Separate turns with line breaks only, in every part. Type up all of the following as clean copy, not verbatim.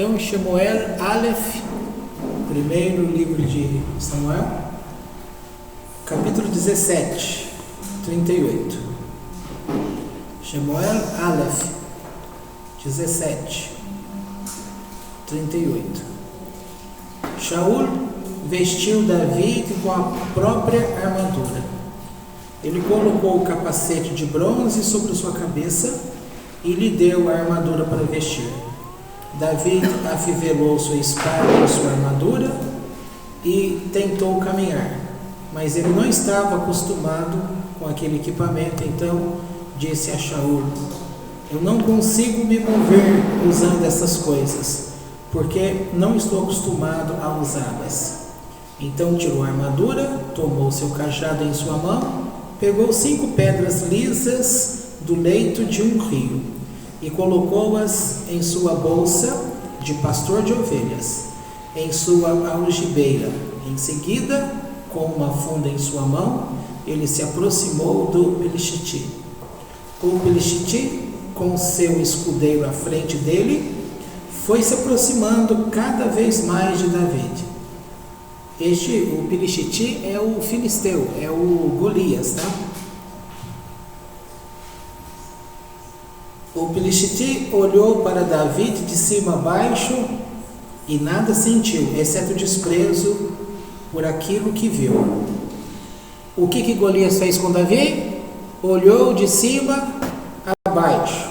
Então, Shemuel Aleph, primeiro livro de Samuel, capítulo 17, 38. Shemuel Aleph, 17, 38. Shaul vestiu Davi com a própria armadura. Ele colocou o capacete de bronze sobre sua cabeça e lhe deu a armadura para vestir. Davi afivelou sua espada em sua armadura e tentou caminhar, mas ele não estava acostumado com aquele equipamento. Então disse a Shaul: eu não consigo me mover usando essas coisas, porque não estou acostumado a usá-las. Então tirou a armadura, tomou seu cajado em sua mão, pegou 5 pedras lisas do leito de um rio e colocou-as em sua bolsa de pastor de ovelhas, em sua algibeira. Em seguida, com uma funda em sua mão, ele se aproximou do Pelishti. O Pelishti, com seu escudeiro à frente dele, foi se aproximando cada vez mais de Davi. O Pelishti é o filisteu, é o Golias, tá? O Pelishti olhou para Davi de cima a baixo e nada sentiu, exceto desprezo por aquilo que viu. O que Golias fez com Davi? Olhou de cima a baixo.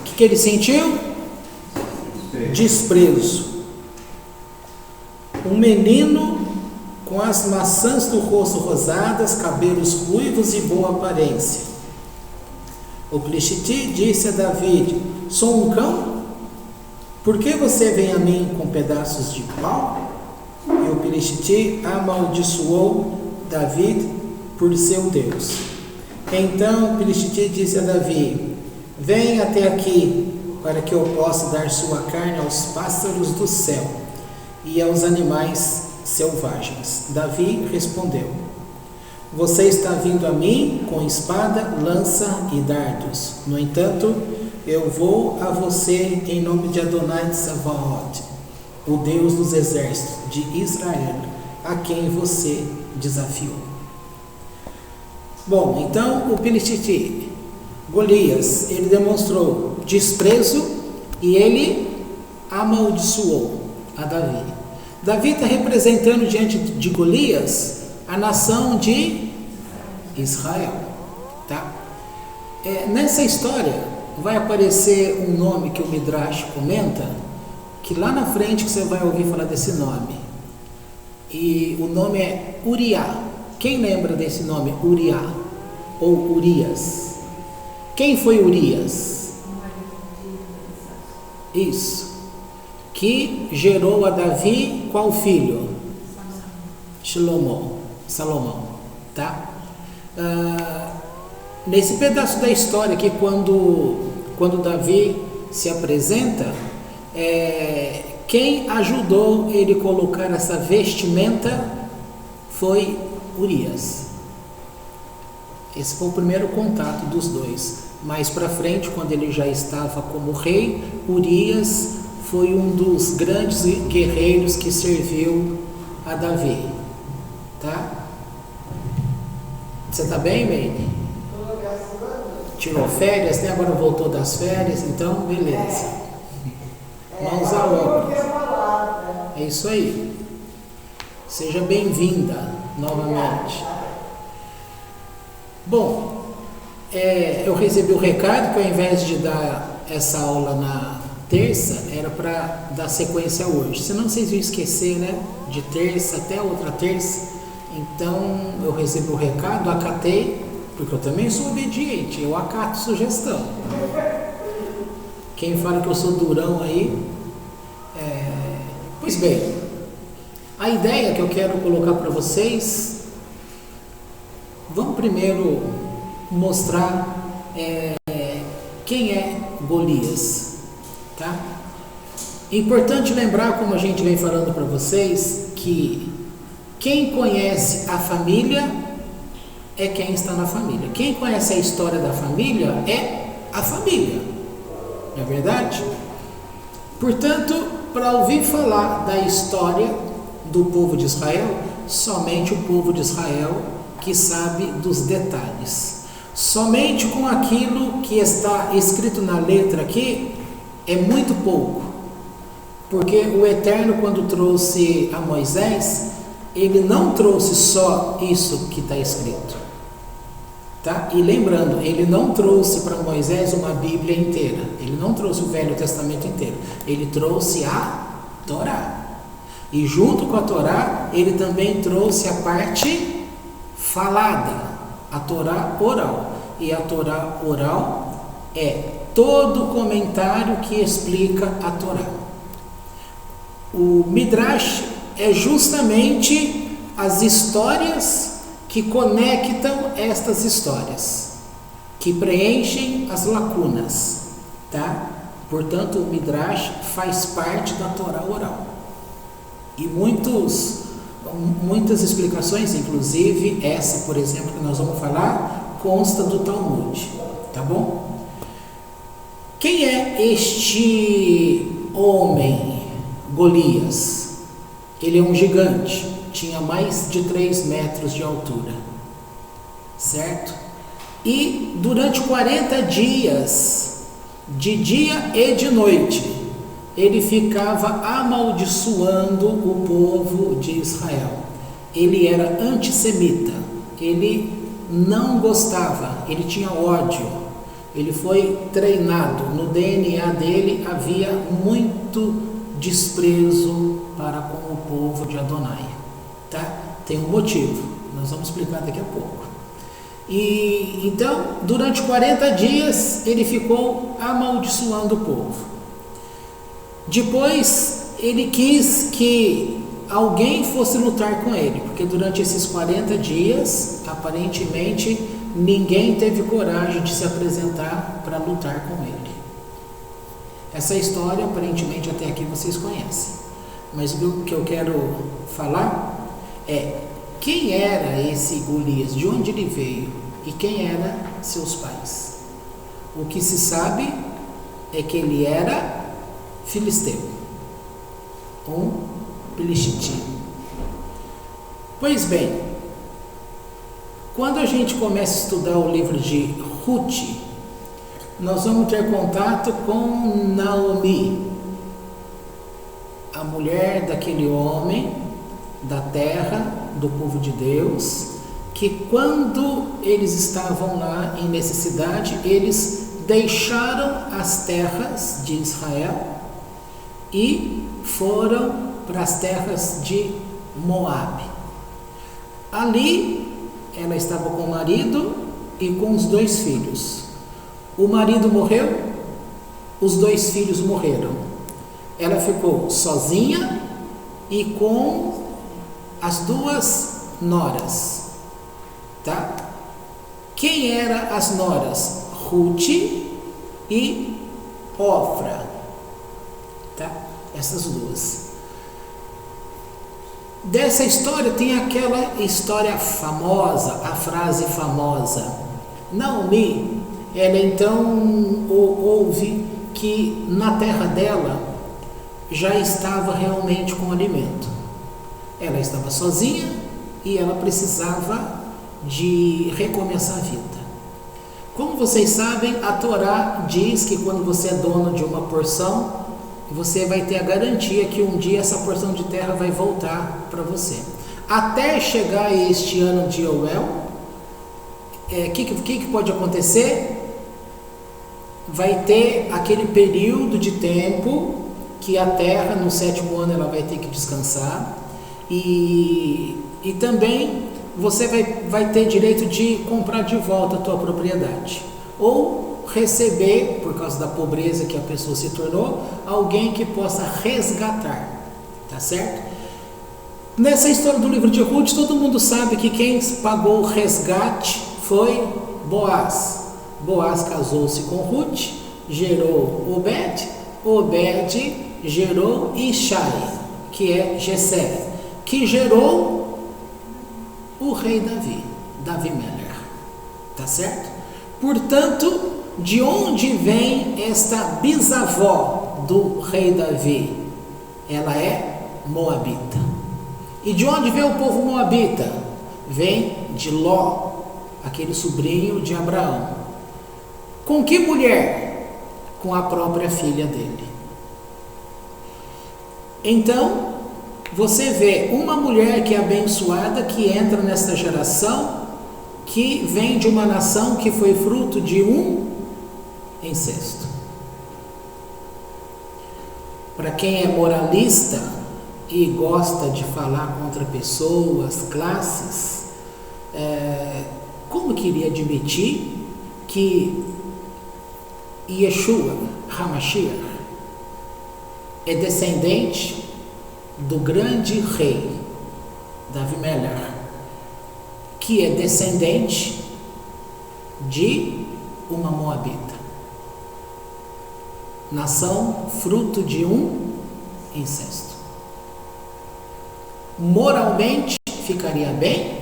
O que ele sentiu? Desprezo. Um menino com as maçãs do rosto rosadas, cabelos ruivos e boa aparência. O Pelishti disse a Davi: sou um cão? Por que você vem a mim com pedaços de pau? E o Pelishti amaldiçoou Davi por seu Deus. Então o Pelishti disse a Davi: vem até aqui, para que eu possa dar sua carne aos pássaros do céu e aos animais selvagens. Davi respondeu: você está vindo a mim com espada, lança e dardos. No entanto, eu vou a você em nome de Adonai Tsevaot, o Deus dos exércitos de Israel, a quem você desafiou. Bom, então o Pelishti, Golias, ele demonstrou desprezo e ele amaldiçoou a Davi. Davi está representando diante de Golias a nação de Israel, tá? Nessa história vai aparecer um nome que o Midrash comenta, que lá na frente que você vai ouvir falar desse nome, e o nome é Uriá. Quem lembra desse nome, Uriá ou Urias? Quem foi Urias? Isso, que gerou a Davi qual filho? Salomão, tá? Nesse pedaço da história que quando Davi se apresenta, quem ajudou ele a colocar essa vestimenta foi Urias. Esse foi o primeiro contato dos dois. Mais para frente, quando ele já estava como rei, Urias foi um dos grandes guerreiros que serviu a Davi, tá? Você tá bem, Meire? Tirou férias, né? Agora voltou das férias, então beleza. Mãos à obra. É isso aí. Seja bem-vinda novamente. Bom, eu recebi o recado que ao invés de dar essa aula na terça, era para dar sequência hoje. Senão vocês iam esquecer, né? De terça até outra terça. Então eu recebi o recado, acatei, porque eu também sou obediente, eu acato sugestão. Quem fala que eu sou durão aí, Pois bem, a ideia que eu quero colocar para vocês, vamos primeiro mostrar quem é Golias, tá? Importante lembrar, como a gente vem falando para vocês, que quem conhece a família é quem está na família. Quem conhece a história da família é a família, não é verdade? Portanto, para ouvir falar da história do povo de Israel, somente o povo de Israel que sabe dos detalhes. Somente com aquilo que está escrito na letra aqui é muito pouco, porque o Eterno, quando trouxe a Moisés, ele não trouxe só isso que está escrito, tá? E lembrando, ele não trouxe para Moisés uma Bíblia inteira, ele não trouxe o Velho Testamento inteiro, ele trouxe a Torá, e junto com a Torá, ele também trouxe a parte falada, a Torá oral. E a Torá oral é todo o comentário que explica a Torá. O Midrash é justamente as histórias que conectam estas histórias, que preenchem as lacunas, tá? Portanto, o Midrash faz parte da Torá oral. E muitas explicações, inclusive essa, por exemplo, que nós vamos falar, consta do Talmud, tá bom? Quem é este homem, Golias? Ele é um gigante, tinha mais de 3 metros de altura, certo? E durante 40 dias, de dia e de noite, ele ficava amaldiçoando o povo de Israel. Ele era antissemita, ele não gostava, ele tinha ódio, ele foi treinado, no DNA dele havia muito desprezo para com o povo de Adonai, tá? Tem um motivo, nós vamos explicar daqui a pouco. E então, durante 40 dias, ele ficou amaldiçoando o povo. Depois, ele quis que alguém fosse lutar com ele, porque durante esses 40 dias, aparentemente, ninguém teve coragem de se apresentar para lutar com ele. Essa história, aparentemente, até aqui vocês conhecem. Mas o que eu quero falar é quem era esse Golias, de onde ele veio e quem eram seus pais. O que se sabe é que ele era filisteu, um filisteu. Pois bem, quando a gente começa a estudar o livro de Ruth, nós vamos ter contato com Naomi, a mulher daquele homem da terra, do povo de Deus, que quando eles estavam lá em necessidade, eles deixaram as terras de Israel e foram para as terras de Moabe. Ali ela estava com o marido e com os 2 filhos. O marido morreu, os 2 filhos morreram. Ela ficou sozinha e com as 2 noras, tá? Quem eram as noras? Ruth e Ofra, tá? Essas 2. Dessa história tem aquela história famosa, a frase famosa. Naomi, ela então ouve que na terra dela já estava realmente com alimento. Ela estava sozinha e ela precisava de recomeçar a vida. Como vocês sabem, a Torá diz que quando você é dono de uma porção, você vai ter a garantia que um dia essa porção de terra vai voltar para você. Até chegar este ano de Yoel, o que pode acontecer? Vai ter aquele período de tempo que a terra, no 7º ano, ela vai ter que descansar, e também você vai ter direito de comprar de volta a tua propriedade, ou receber, por causa da pobreza que a pessoa se tornou, alguém que possa resgatar. tá certo? Nessa história do livro de Ruth, todo mundo sabe que quem pagou o resgate foi Boaz. Boaz casou-se com Ruth, gerou Obed, Obed gerou Ishai, que é Jessé, que gerou o rei Davi, Davi Meller, tá certo? Portanto, de onde vem esta bisavó do rei Davi? Ela é moabita. E de onde vem o povo moabita? Vem de Ló, aquele sobrinho de Abraão. Com que mulher? Com a própria filha dele. Então, você vê uma mulher que é abençoada, que entra nesta geração, que vem de uma nação que foi fruto de um incesto. Para quem é moralista e gosta de falar contra pessoas, classes, como queria admitir que Yeshua HaMashiach é descendente do grande rei Davi Meller, que é descendente de uma moabita, nação fruto de um incesto. Moralmente ficaria bem?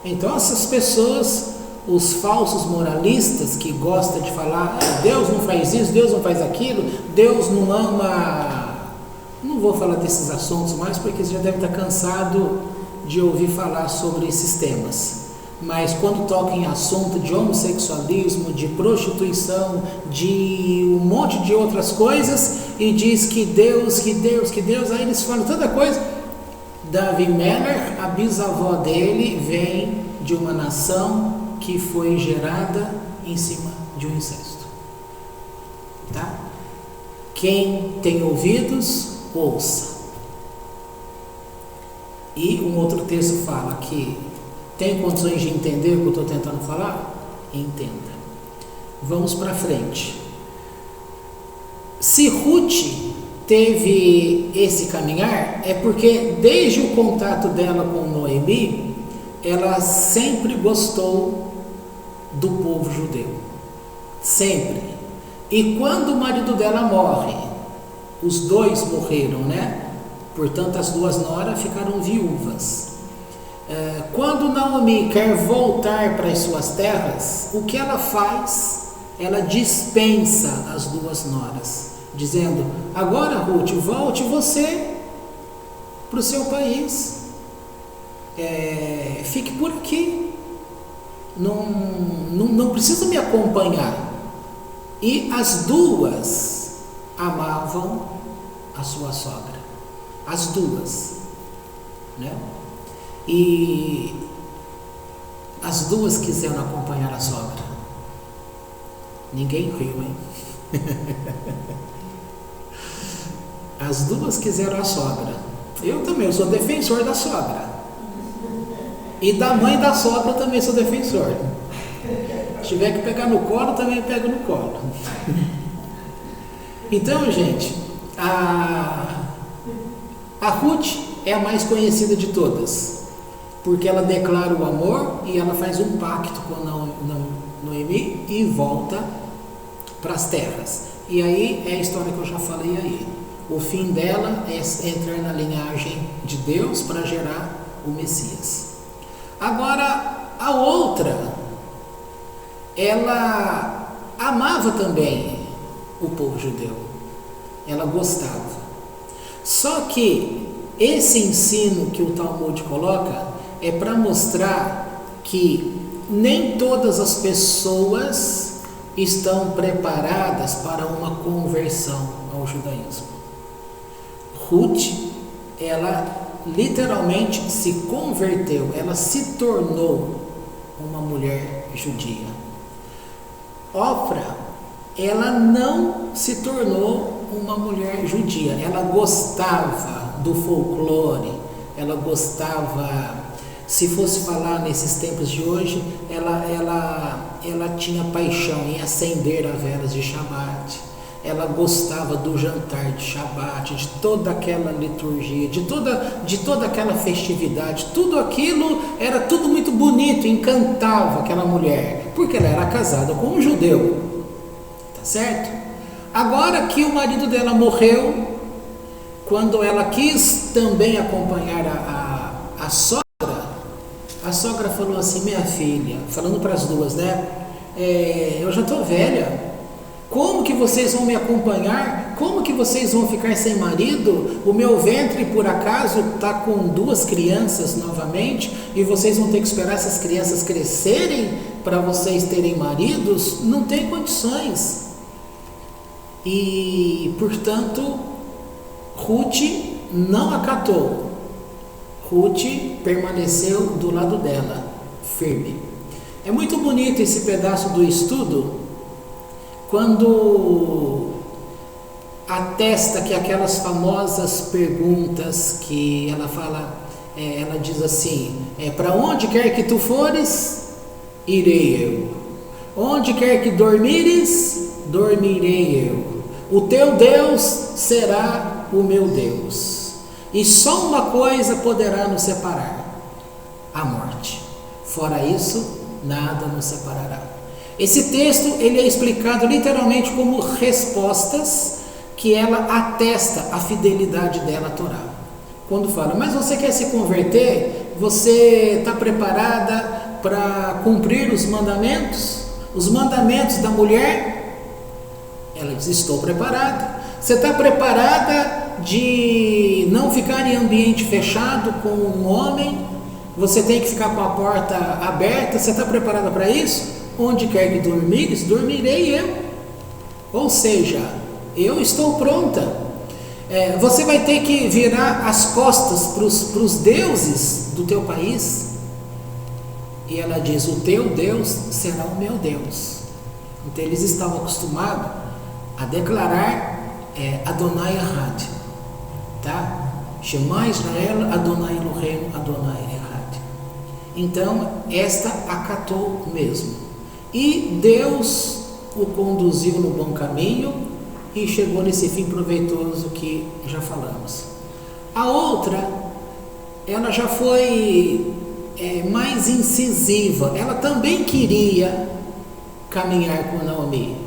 Então essas pessoas, os falsos moralistas que gostam de falar, Deus não faz isso, Deus não faz aquilo, Deus não ama, não vou falar desses assuntos mais porque você já deve estar cansado de ouvir falar sobre esses temas, mas quando toca em assunto de homossexualismo, de prostituição, de um monte de outras coisas, e diz que Deus, aí eles falam tanta coisa. Davi Meller, a bisavó dele, vem de uma nação que foi gerada em cima de um incesto. Tá? Quem tem ouvidos, ouça. E um outro texto fala que tem condições de entender o que eu estou tentando falar? Entenda. Vamos para frente. Se Ruth teve esse caminhar, é porque desde o contato dela com Noemi, ela sempre gostou do povo judeu. Sempre. E quando o marido dela morre, os dois morreram, né? Portanto, as duas noras ficaram viúvas. Quando Naomi quer voltar para as suas terras, o que ela faz? Ela dispensa as duas noras, dizendo, agora Ruth, volte você para o seu país, fique por aqui, não precisa me acompanhar. E as duas amavam a sua sogra, as duas, né? E as duas quiseram acompanhar a sogra. Ninguém riu, hein? As duas quiseram a sogra. Eu também, eu sou defensor da sogra. E da mãe da sogra eu também sou defensor. Se tiver que pegar no colo, também pego no colo. Então, gente, a Ruth é a mais conhecida de todas, porque ela declara o amor e ela faz um pacto com Noemi e volta para as terras. E aí é a história que eu já falei aí. O fim dela é entrar na linhagem de Deus para gerar o Messias. Agora, a outra, ela amava também o povo judeu. Ela gostava. Só que esse ensino que o Talmud coloca é para mostrar que nem todas as pessoas estão preparadas para uma conversão ao judaísmo. Ruth, ela literalmente se converteu, ela se tornou uma mulher judia. Ofra, ela não se tornou uma mulher judia, ela gostava do folclore, ela gostava, se fosse falar nesses tempos de hoje, ela tinha paixão em acender as velas de Shabbat, ela gostava do jantar de Shabat, de toda aquela liturgia, de toda aquela festividade, tudo aquilo era tudo muito bonito, encantava aquela mulher, porque ela era casada com um judeu, tá certo? Agora que o marido dela morreu, quando ela quis também acompanhar a sogra falou assim: minha filha, falando para as duas, né? Eu já estou velha. Como que vocês vão me acompanhar? Como que vocês vão ficar sem marido? O meu ventre, por acaso, está com 2 crianças novamente e vocês vão ter que esperar essas crianças crescerem para vocês terem maridos? Não tem condições. E, portanto, Ruth não acatou. Ruth permaneceu do lado dela, firme. É muito bonito esse pedaço do estudo, quando atesta que aquelas famosas perguntas que ela fala, ela diz assim: para onde quer que tu fores, irei eu. Onde quer que dormires, dormirei eu. O teu Deus será o meu Deus. E só uma coisa poderá nos separar: a morte. Fora isso, nada nos separará. Esse texto ele é explicado literalmente como respostas que ela atesta a fidelidade dela à Torá. Quando fala: mas você quer se converter? Você está preparada para cumprir os mandamentos? Os mandamentos da mulher? Ela diz: estou preparada. Você está preparada de não ficar em ambiente fechado com um homem? Você tem que ficar com a porta aberta? Você está preparada para isso? Onde quer que dormires, dormirei eu. Ou seja, eu estou pronta. Você vai ter que virar as costas para os deuses do teu país. E ela diz: o teu Deus será o meu Deus. Então eles estavam acostumados a declarar Adonai Echad, tá? Shema Israel, Adonai Eloheinu, Adonai Echad. Então esta acatou mesmo. E Deus o conduziu no bom caminho e chegou nesse fim proveitoso que já falamos. A outra, ela já foi mais incisiva. Ela também queria caminhar com Naomi,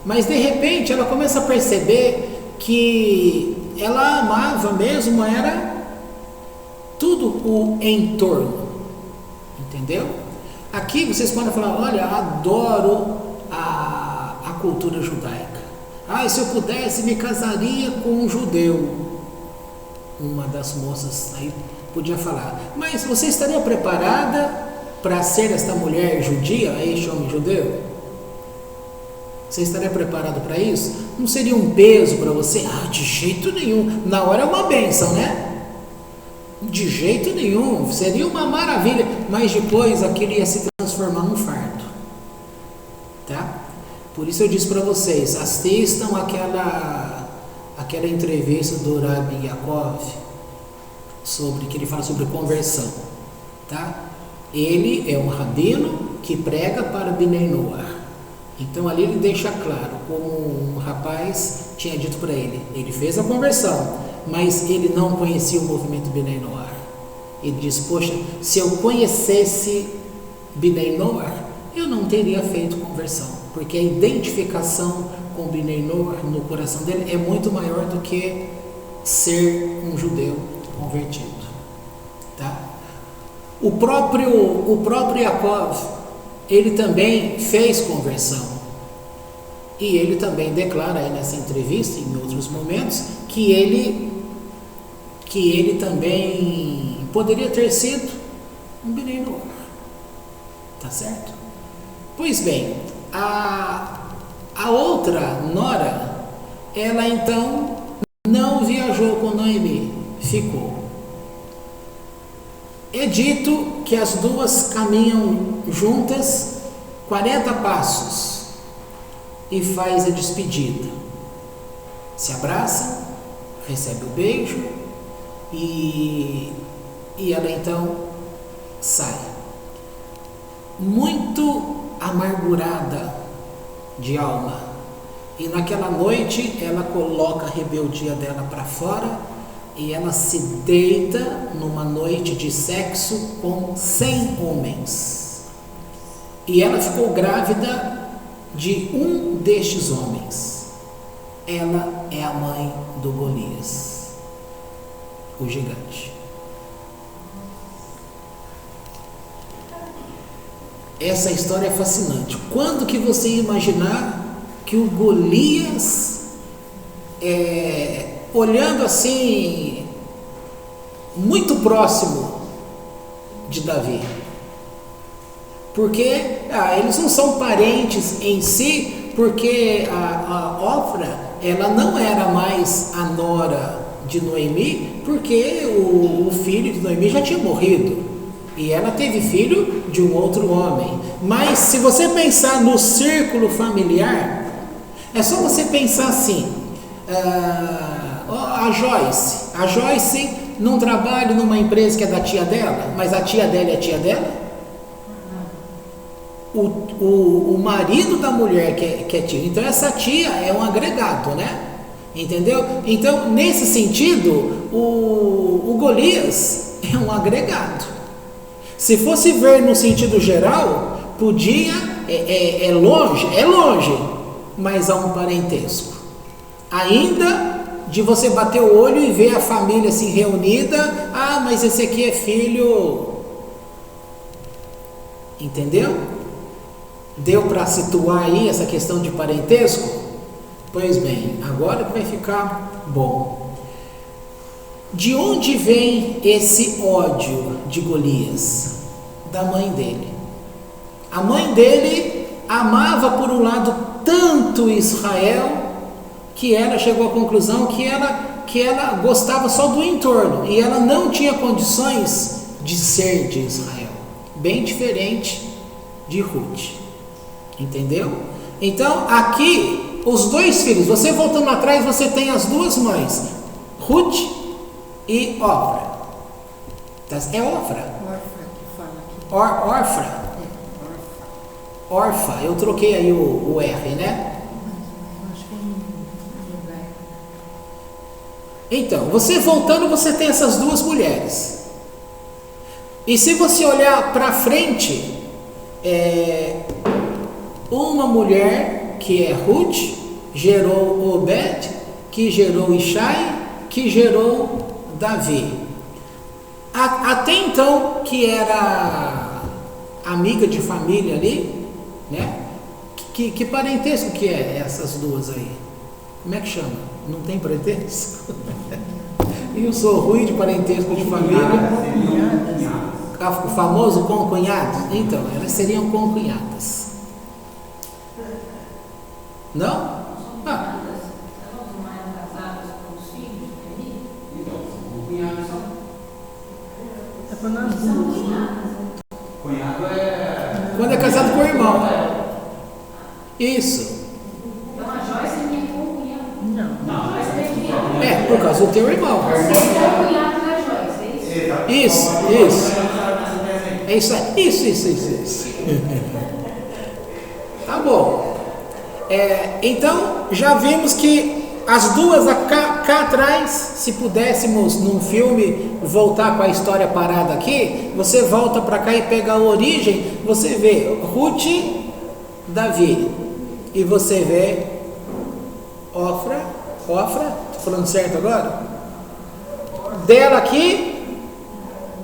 mas de repente ela começa a perceber que ela amava mesmo era tudo o entorno, entendeu? Aqui vocês podem falar: olha, adoro a cultura judaica. Se eu pudesse, me casaria com um judeu. Uma das moças aí podia falar: mas você estaria preparada para ser esta mulher judia, este homem judeu? Você estaria preparado para isso? Não seria um peso para você? De jeito nenhum. Na hora é uma bênção, né? De jeito nenhum, seria uma maravilha, mas depois aquilo ia se transformar num fardo, tá? Por isso eu disse para vocês: assistam aquela entrevista do Rabbi Yaakov, que ele fala sobre conversão, tá? Ele é um rabino que prega para Bnei Noach. Então ali ele deixa claro, como um rapaz tinha dito para ele fez a conversão, mas ele não conhecia o movimento Bnei Noach. Ele diz: poxa, se eu conhecesse Bnei Noach, eu não teria feito conversão, porque a identificação com Bnei Noach no coração dele é muito maior do que ser um judeu convertido, tá? O próprio Yaakov, ele também fez conversão, e ele também declara aí nessa entrevista, em outros momentos, que ele também poderia ter sido um Bnei Noach, tá certo? Pois bem, a outra nora, ela então não viajou com Noemi, ficou. É dito que as duas caminham juntas 40 passos e faz a despedida. Se abraçam, recebe o beijo e ela então sai. Muito amargurada de alma, E naquela noite ela coloca a rebeldia dela para fora e ela se deita numa noite de sexo com 100 homens. E ela ficou grávida de um destes homens. Ela é a mãe do Golias, o gigante. Essa história é fascinante. Quando que você ia imaginar que o Golias, olhando assim, muito próximo de Davi? Porque eles não são parentes em si, porque a Ofra, ela não era mais a nora de Noemi, porque o filho de Noemi já tinha morrido. E ela teve filho de um outro homem. Mas se você pensar no círculo familiar, é só você pensar assim, a Joyce não trabalha numa empresa que é da tia dela, mas a tia dela é a tia dela? O marido da mulher que é tia, então essa tia é um agregado, né? Entendeu? Então, nesse sentido, o Golias é um agregado. Se fosse ver no sentido geral, podia, é longe, mas há um parentesco. Ainda de você bater o olho e ver a família assim reunida, mas esse aqui é filho. Entendeu? Deu para situar aí essa questão de parentesco? Pois bem, agora que vai ficar bom. De onde vem esse ódio de Golias? Da mãe dele. A mãe dele amava por um lado tanto Israel, que ela chegou à conclusão que ela gostava só do entorno, e ela não tinha condições de ser de Israel. Bem diferente de Ruth. Entendeu? Então, aqui, os dois filhos, você voltando atrás, você tem as duas mães, Ruth e Ofra. É Ofra? Orfa, eu troquei aí o R, né? Então, você voltando, você tem essas duas mulheres. E se você olhar para frente, uma mulher que é Ruth gerou Obed, que gerou Ishai, que gerou Davi. Até então, que era amiga de família ali, né? Que parentesco que é essas duas aí? Como é que chama? Não tem parentesco? Eu sou ruim de parentesco de família. O famoso concunhado? Então, elas seriam concunhadas. Não? Quando é casado com o irmão. Isso.
Então a Joyce é minha concunhada. Não.
É, por causa do teu irmão.
Você é cunhado da Joyce, é isso?
Isso. Tá bom. Então, já vimos que as duas cá atrás, se pudéssemos num filme voltar com a história parada aqui, você volta para cá e pega a origem, você vê Ruth, Davi, e você vê Ofra, tô falando certo agora? Dela aqui,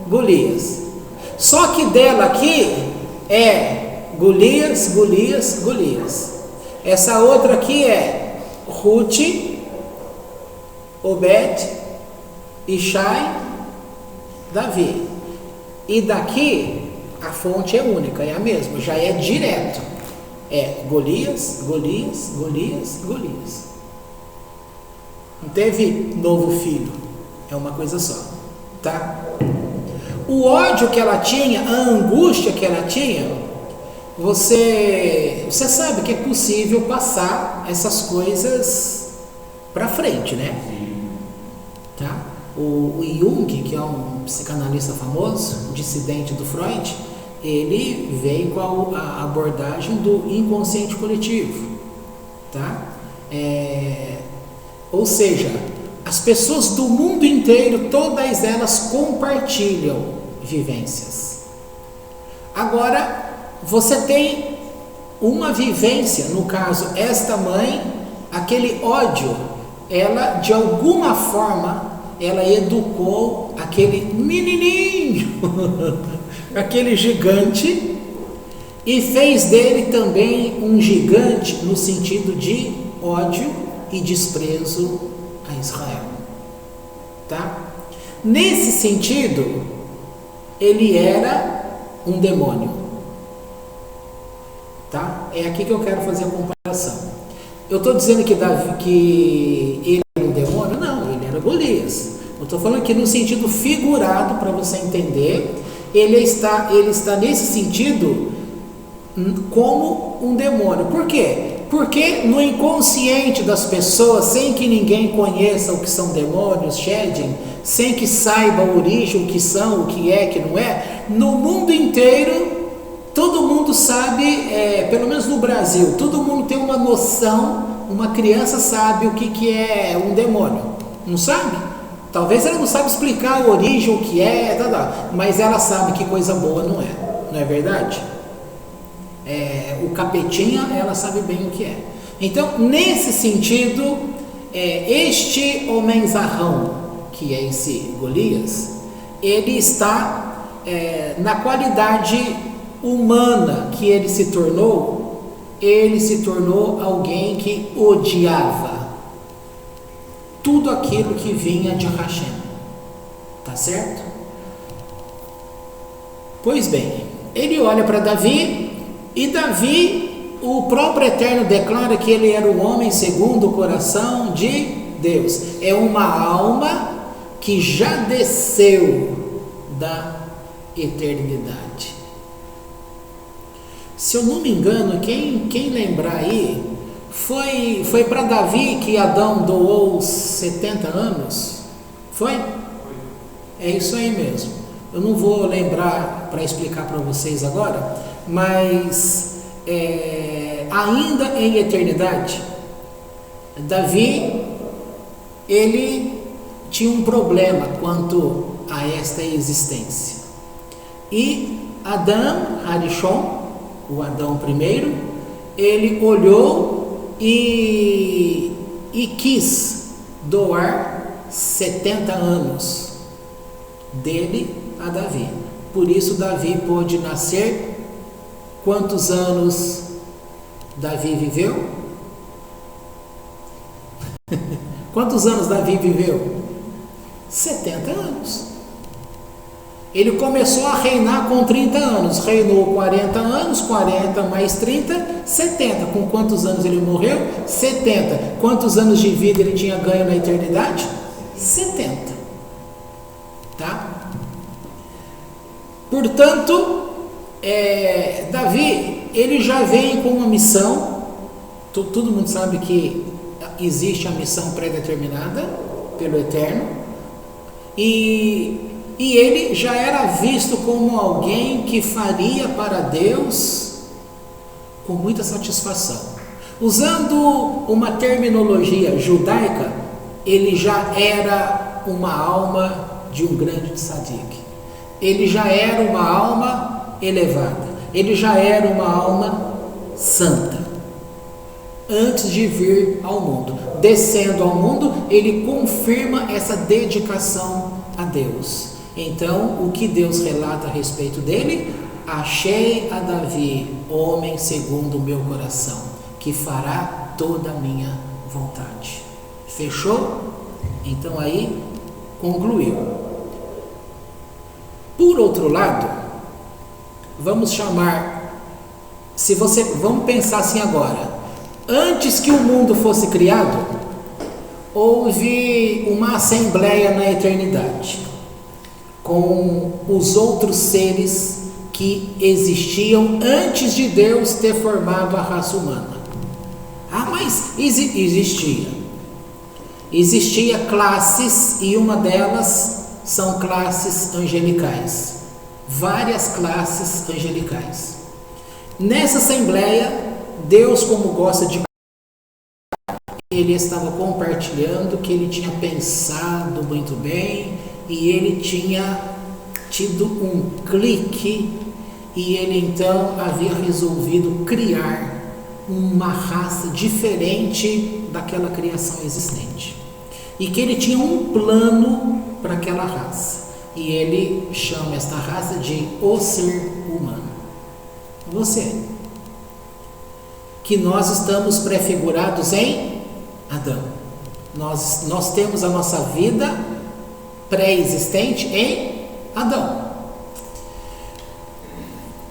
Golias. Só que dela aqui é Golias. Essa outra aqui é Ruth, Obed, Ishai, Davi. E daqui a fonte é única, é a mesma, já é direto. É Golias. Não teve novo filho, é uma coisa só, tá? O ódio que ela tinha, a angústia que ela tinha, você sabe que é possível passar essas coisas para frente, né? Tá? O Jung, que é um psicanalista famoso, dissidente do Freud, ele veio com a abordagem do inconsciente coletivo, tá? Ou seja, as pessoas do mundo inteiro, todas elas compartilham vivências. Agora, você tem uma vivência, no caso, esta mãe, aquele ódio, ela de alguma forma, ela educou aquele menininho, aquele gigante, e fez dele também um gigante no sentido de ódio e desprezo a Israel, tá? Nesse sentido, ele era um demônio, tá? É aqui que eu quero fazer a comparação. Eu estou dizendo que ele era um demônio? Não, ele era Golias. Eu estou falando que no sentido figurado, para você entender, ele está nesse sentido como um demônio. Por quê? Porque no inconsciente das pessoas, sem que ninguém conheça o que são demônios, Shedim, sem que saiba a origem, o que são, o que é, que não é, no mundo inteiro, todo mundo sabe, pelo menos no Brasil, todo mundo tem uma noção, uma criança sabe o que é um demônio, não sabe? Talvez ela não saiba explicar a origem, o que é, mas ela sabe que coisa boa não é verdade? O capetinha, ela sabe bem o que é. Então, nesse sentido, este homenzarrão, que é esse Golias, ele está na qualidade humana que ele se tornou alguém que odiava tudo aquilo que vinha de Hashem, tá certo? Pois bem, ele olha para Davi, e Davi, o próprio Eterno declara que ele era um homem segundo o coração de Deus. É uma alma que já desceu da eternidade. Se eu não me engano, quem lembrar aí, foi para Davi que Adão doou os 70 anos? Foi? É isso aí mesmo. Eu não vou lembrar para explicar para vocês agora, mas ainda em eternidade, Davi, ele tinha um problema quanto a esta existência. E Adão, Harishon, o Adão primeiro, ele olhou e quis doar 70 anos dele a Davi. Por isso Davi pôde nascer. Quantos anos Davi viveu? Quantos anos Davi viveu? 70 anos. Ele começou a reinar com 30 anos, reinou 40 anos, 40 mais 30, 70. Com quantos anos ele morreu? 70. Quantos anos de vida ele tinha ganho na eternidade? 70. Tá? Portanto, Davi, ele já vem com uma missão. Todo mundo sabe que existe a missão pré-determinada pelo Eterno, e ele já era visto como alguém que faria para Deus com muita satisfação. Usando uma terminologia judaica, ele já era uma alma de um grande tzadik. Ele já era uma alma elevada. Ele já era uma alma santa. Antes de vir ao mundo. Descendo ao mundo, ele confirma essa dedicação a Deus. Então, o que Deus relata a respeito dele? Achei a Davi, homem segundo o meu coração, que fará toda a minha vontade. Fechou? Então aí, concluiu. Por outro lado, vamos pensar assim agora. Antes que o mundo fosse criado, houve uma assembleia na eternidade, com os outros seres que existiam antes de Deus ter formado a raça humana. Mas existia classes, e uma delas são classes angelicais. Várias classes angelicais. Nessa assembleia, Deus, como gosta de ele estava compartilhando que ele tinha pensado muito bem e ele tinha tido um clique e ele então havia resolvido criar uma raça diferente daquela criação existente. E que ele tinha um plano para aquela raça. E ele chama esta raça de o ser humano. Você. Que nós estamos prefigurados em Adão. Nós temos a nossa vida pré-existente em Adão.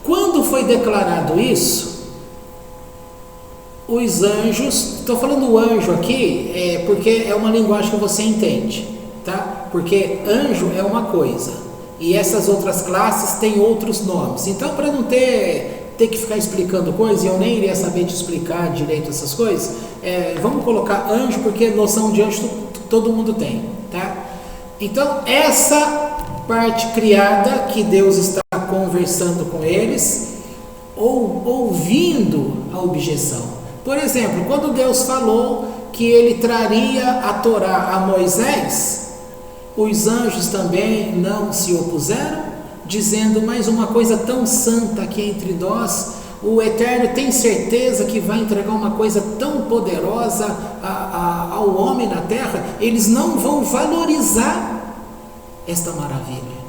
Quando foi declarado isso, os anjos, estou falando anjo aqui porque é uma linguagem que você entende, tá? Porque anjo é uma coisa e essas outras classes têm outros nomes. Então, para não ter que ficar explicando coisas, e eu nem iria saber te explicar direito essas coisas, vamos colocar anjo, porque noção de anjo todo mundo tem, tá? Então, essa parte criada que Deus está conversando com eles, ou ouvindo a objeção. Por exemplo, quando Deus falou que ele traria a Torá a Moisés, os anjos também não se opuseram, dizendo, mas uma coisa tão santa aqui entre nós, o Eterno tem certeza que vai entregar uma coisa tão poderosa ao homem na terra, eles não vão valorizar esta maravilha.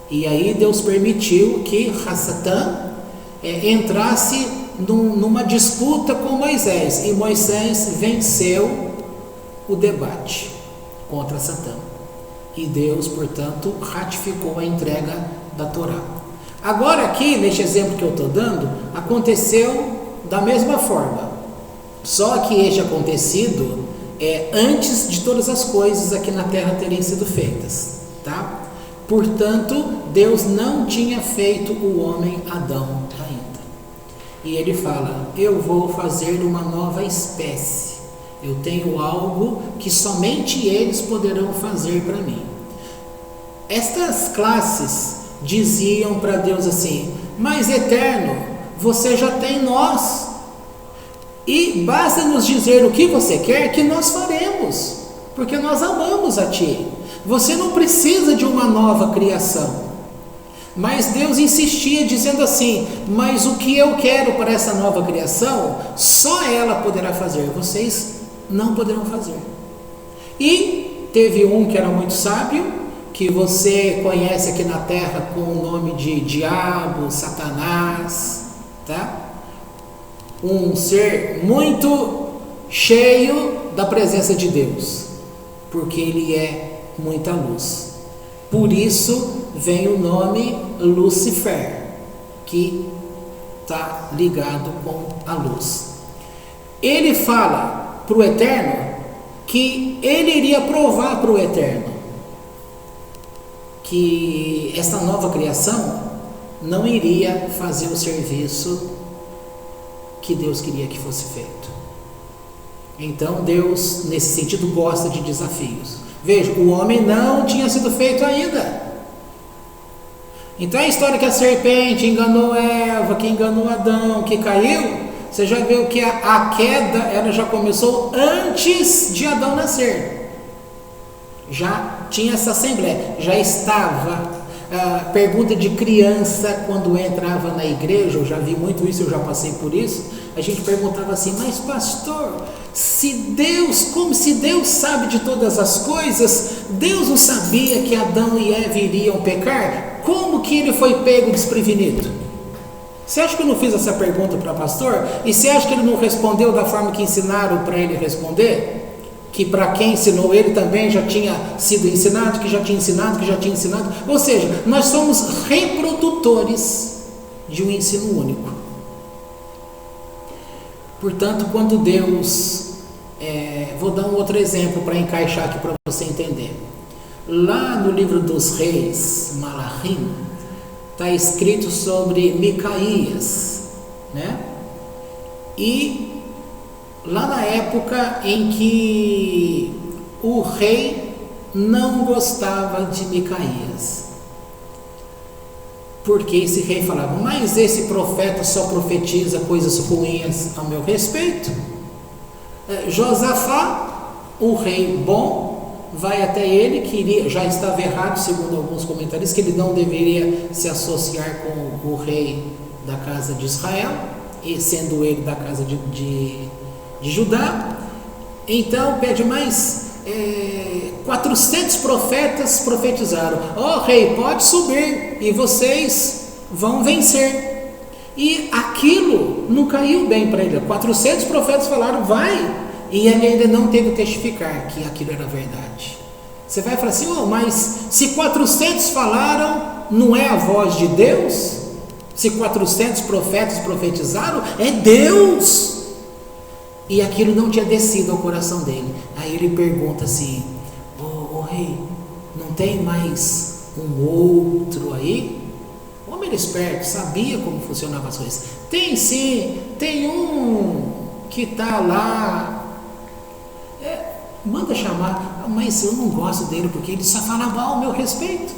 E aí Deus permitiu que Hassatan entrasse numa disputa com Moisés, e Moisés venceu o debate contra Satã, e Deus, portanto, ratificou a entrega da Torá. Agora aqui, neste exemplo que eu estou dando, aconteceu da mesma forma, só que este acontecido antes de todas as coisas aqui na terra terem sido feitas, tá? Portanto, Deus não tinha feito o homem Adão ainda. E ele fala, eu vou fazer uma nova espécie. Eu tenho algo que somente eles poderão fazer para mim. Estas classes diziam para Deus assim, mas Eterno, você já tem nós. E basta nos dizer o que você quer que nós faremos, porque nós amamos a Ti. Você não precisa de uma nova criação. Mas Deus insistia dizendo assim, mas o que eu quero para essa nova criação, só ela poderá fazer, vocês não poderão fazer. E teve um que era muito sábio, que você conhece aqui na terra com o nome de Diabo, Satanás, tá? Um ser muito cheio da presença de Deus, porque ele é muita luz. Por isso vem o nome Lucifer, que está ligado com a luz. Ele fala para o Eterno que ele iria provar para o Eterno que essa nova criação não iria fazer o serviço que Deus queria que fosse feito. Então Deus, nesse sentido, gosta de desafios. Veja, o homem não tinha sido feito ainda. Então a história que a serpente enganou Eva, que enganou Adão, que caiu, você já viu que a queda ela já começou antes de Adão nascer. Já tinha essa assembleia, já estava. Pergunta de criança quando entrava na igreja, eu já vi muito isso, eu já passei por isso. A gente perguntava assim, mas pastor, como se Deus sabe de todas as coisas, Deus não sabia que Adão e Eva iriam pecar? Como que ele foi pego desprevenido? Você acha que eu não fiz essa pergunta para o pastor? E você acha que ele não respondeu da forma que ensinaram para ele responder? Que para quem ensinou ele também já tinha sido ensinado, que já tinha ensinado, que já tinha ensinado. Ou seja, nós somos reprodutores de um ensino único. Portanto, quando Deus... vou dar um outro exemplo para encaixar aqui para você entender. Lá no livro dos reis, Malachim, está escrito sobre Micaías, né? E lá na época em que o rei não gostava de Micaías, porque esse rei falava, mas esse profeta só profetiza coisas ruins a meu respeito. Josafá, o rei bom, vai até ele, que já estava errado, segundo alguns comentaristas, que ele não deveria se associar com o rei da casa de Israel, e sendo ele da casa de Judá. Então pede mais 400 profetas profetizaram: ó rei, pode subir e vocês vão vencer. E aquilo não caiu bem para ele. 400 profetas falaram: vai, e ele ainda não teve que testificar que aquilo era verdade. Você vai falar assim: mas se 400 falaram, não é a voz de Deus? Se 400 profetas profetizaram, é Deus. E aquilo não tinha descido ao coração dele. Aí ele pergunta assim: ô rei, não tem mais um outro aí? O homem era esperto, sabia como funcionavam as coisas. Tem sim, tem um que está lá, manda chamar. Mas eu não gosto dele porque ele só fala mal ao meu respeito.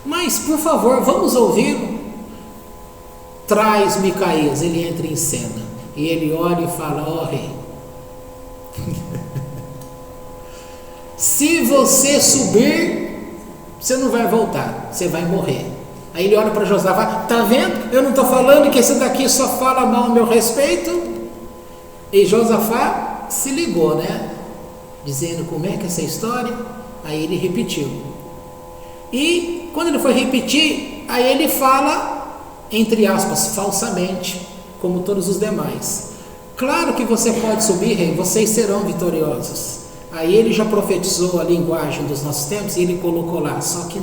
Mas por favor, vamos ouvi-lo. Traz Micaías. Ele entra em cena e ele olha e fala: ó rei, se você subir, você não vai voltar, você vai morrer. Aí ele olha para Josafá: tá vendo? Eu não estou falando que esse daqui só fala mal ao meu respeito? E Josafá se ligou, né? Dizendo como é que é essa história. Aí ele repetiu. E quando ele foi repetir, aí ele fala, entre aspas, falsamente, como todos os demais: claro que você pode subir, rei, vocês serão vitoriosos. Aí ele já profetizou a linguagem dos nossos tempos e ele colocou lá: só que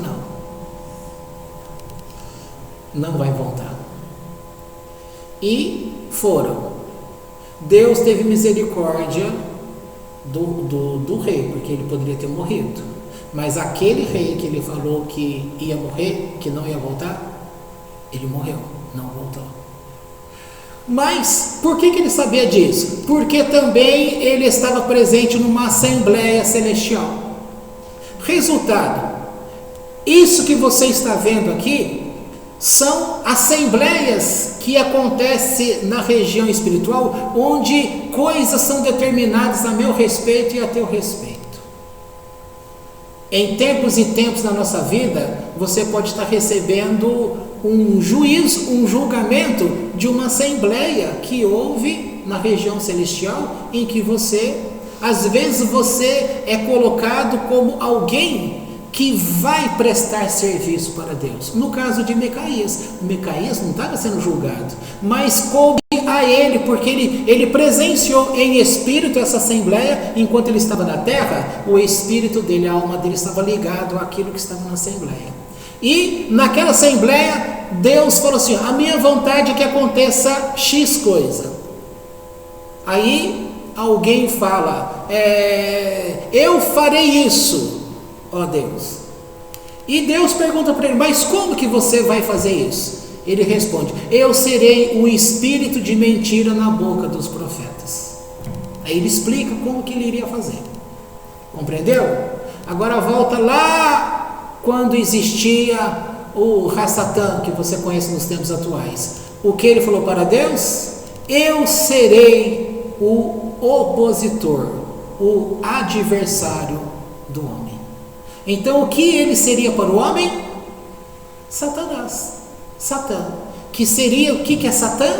não vai voltar. E foram. Deus teve misericórdia do rei, porque ele poderia ter morrido. Mas aquele rei que ele falou que ia morrer, que não ia voltar, ele morreu, não voltou. Mas por que ele sabia disso? Porque também ele estava presente numa assembleia celestial. Resultado: isso que você está vendo aqui são assembleias que acontecem na região espiritual, onde coisas são determinadas a meu respeito e a teu respeito. Em tempos e tempos na nossa vida, você pode estar recebendo um juízo, um julgamento de uma assembleia que houve na região celestial, em que às vezes você é colocado como alguém que vai prestar serviço para Deus. No caso de Micaías não estava sendo julgado, mas coube a ele, porque ele presenciou em espírito essa assembleia. Enquanto ele estava na terra, o espírito dele, a alma dele estava ligado àquilo que estava na assembleia. E naquela assembleia, Deus falou assim: a minha vontade é que aconteça X coisa. Aí alguém fala: eu farei isso, ó Deus. E Deus pergunta para ele: mas como que você vai fazer isso? Ele responde: eu serei um espírito de mentira na boca dos profetas. Aí ele explica como que ele iria fazer. Compreendeu? Agora volta lá quando existia o Rassatã, que você conhece nos tempos atuais. O que ele falou para Deus? Eu serei o opositor, o adversário do homem. Então o que ele seria para o homem? Satanás, Satã. Que seria, o que é Satã?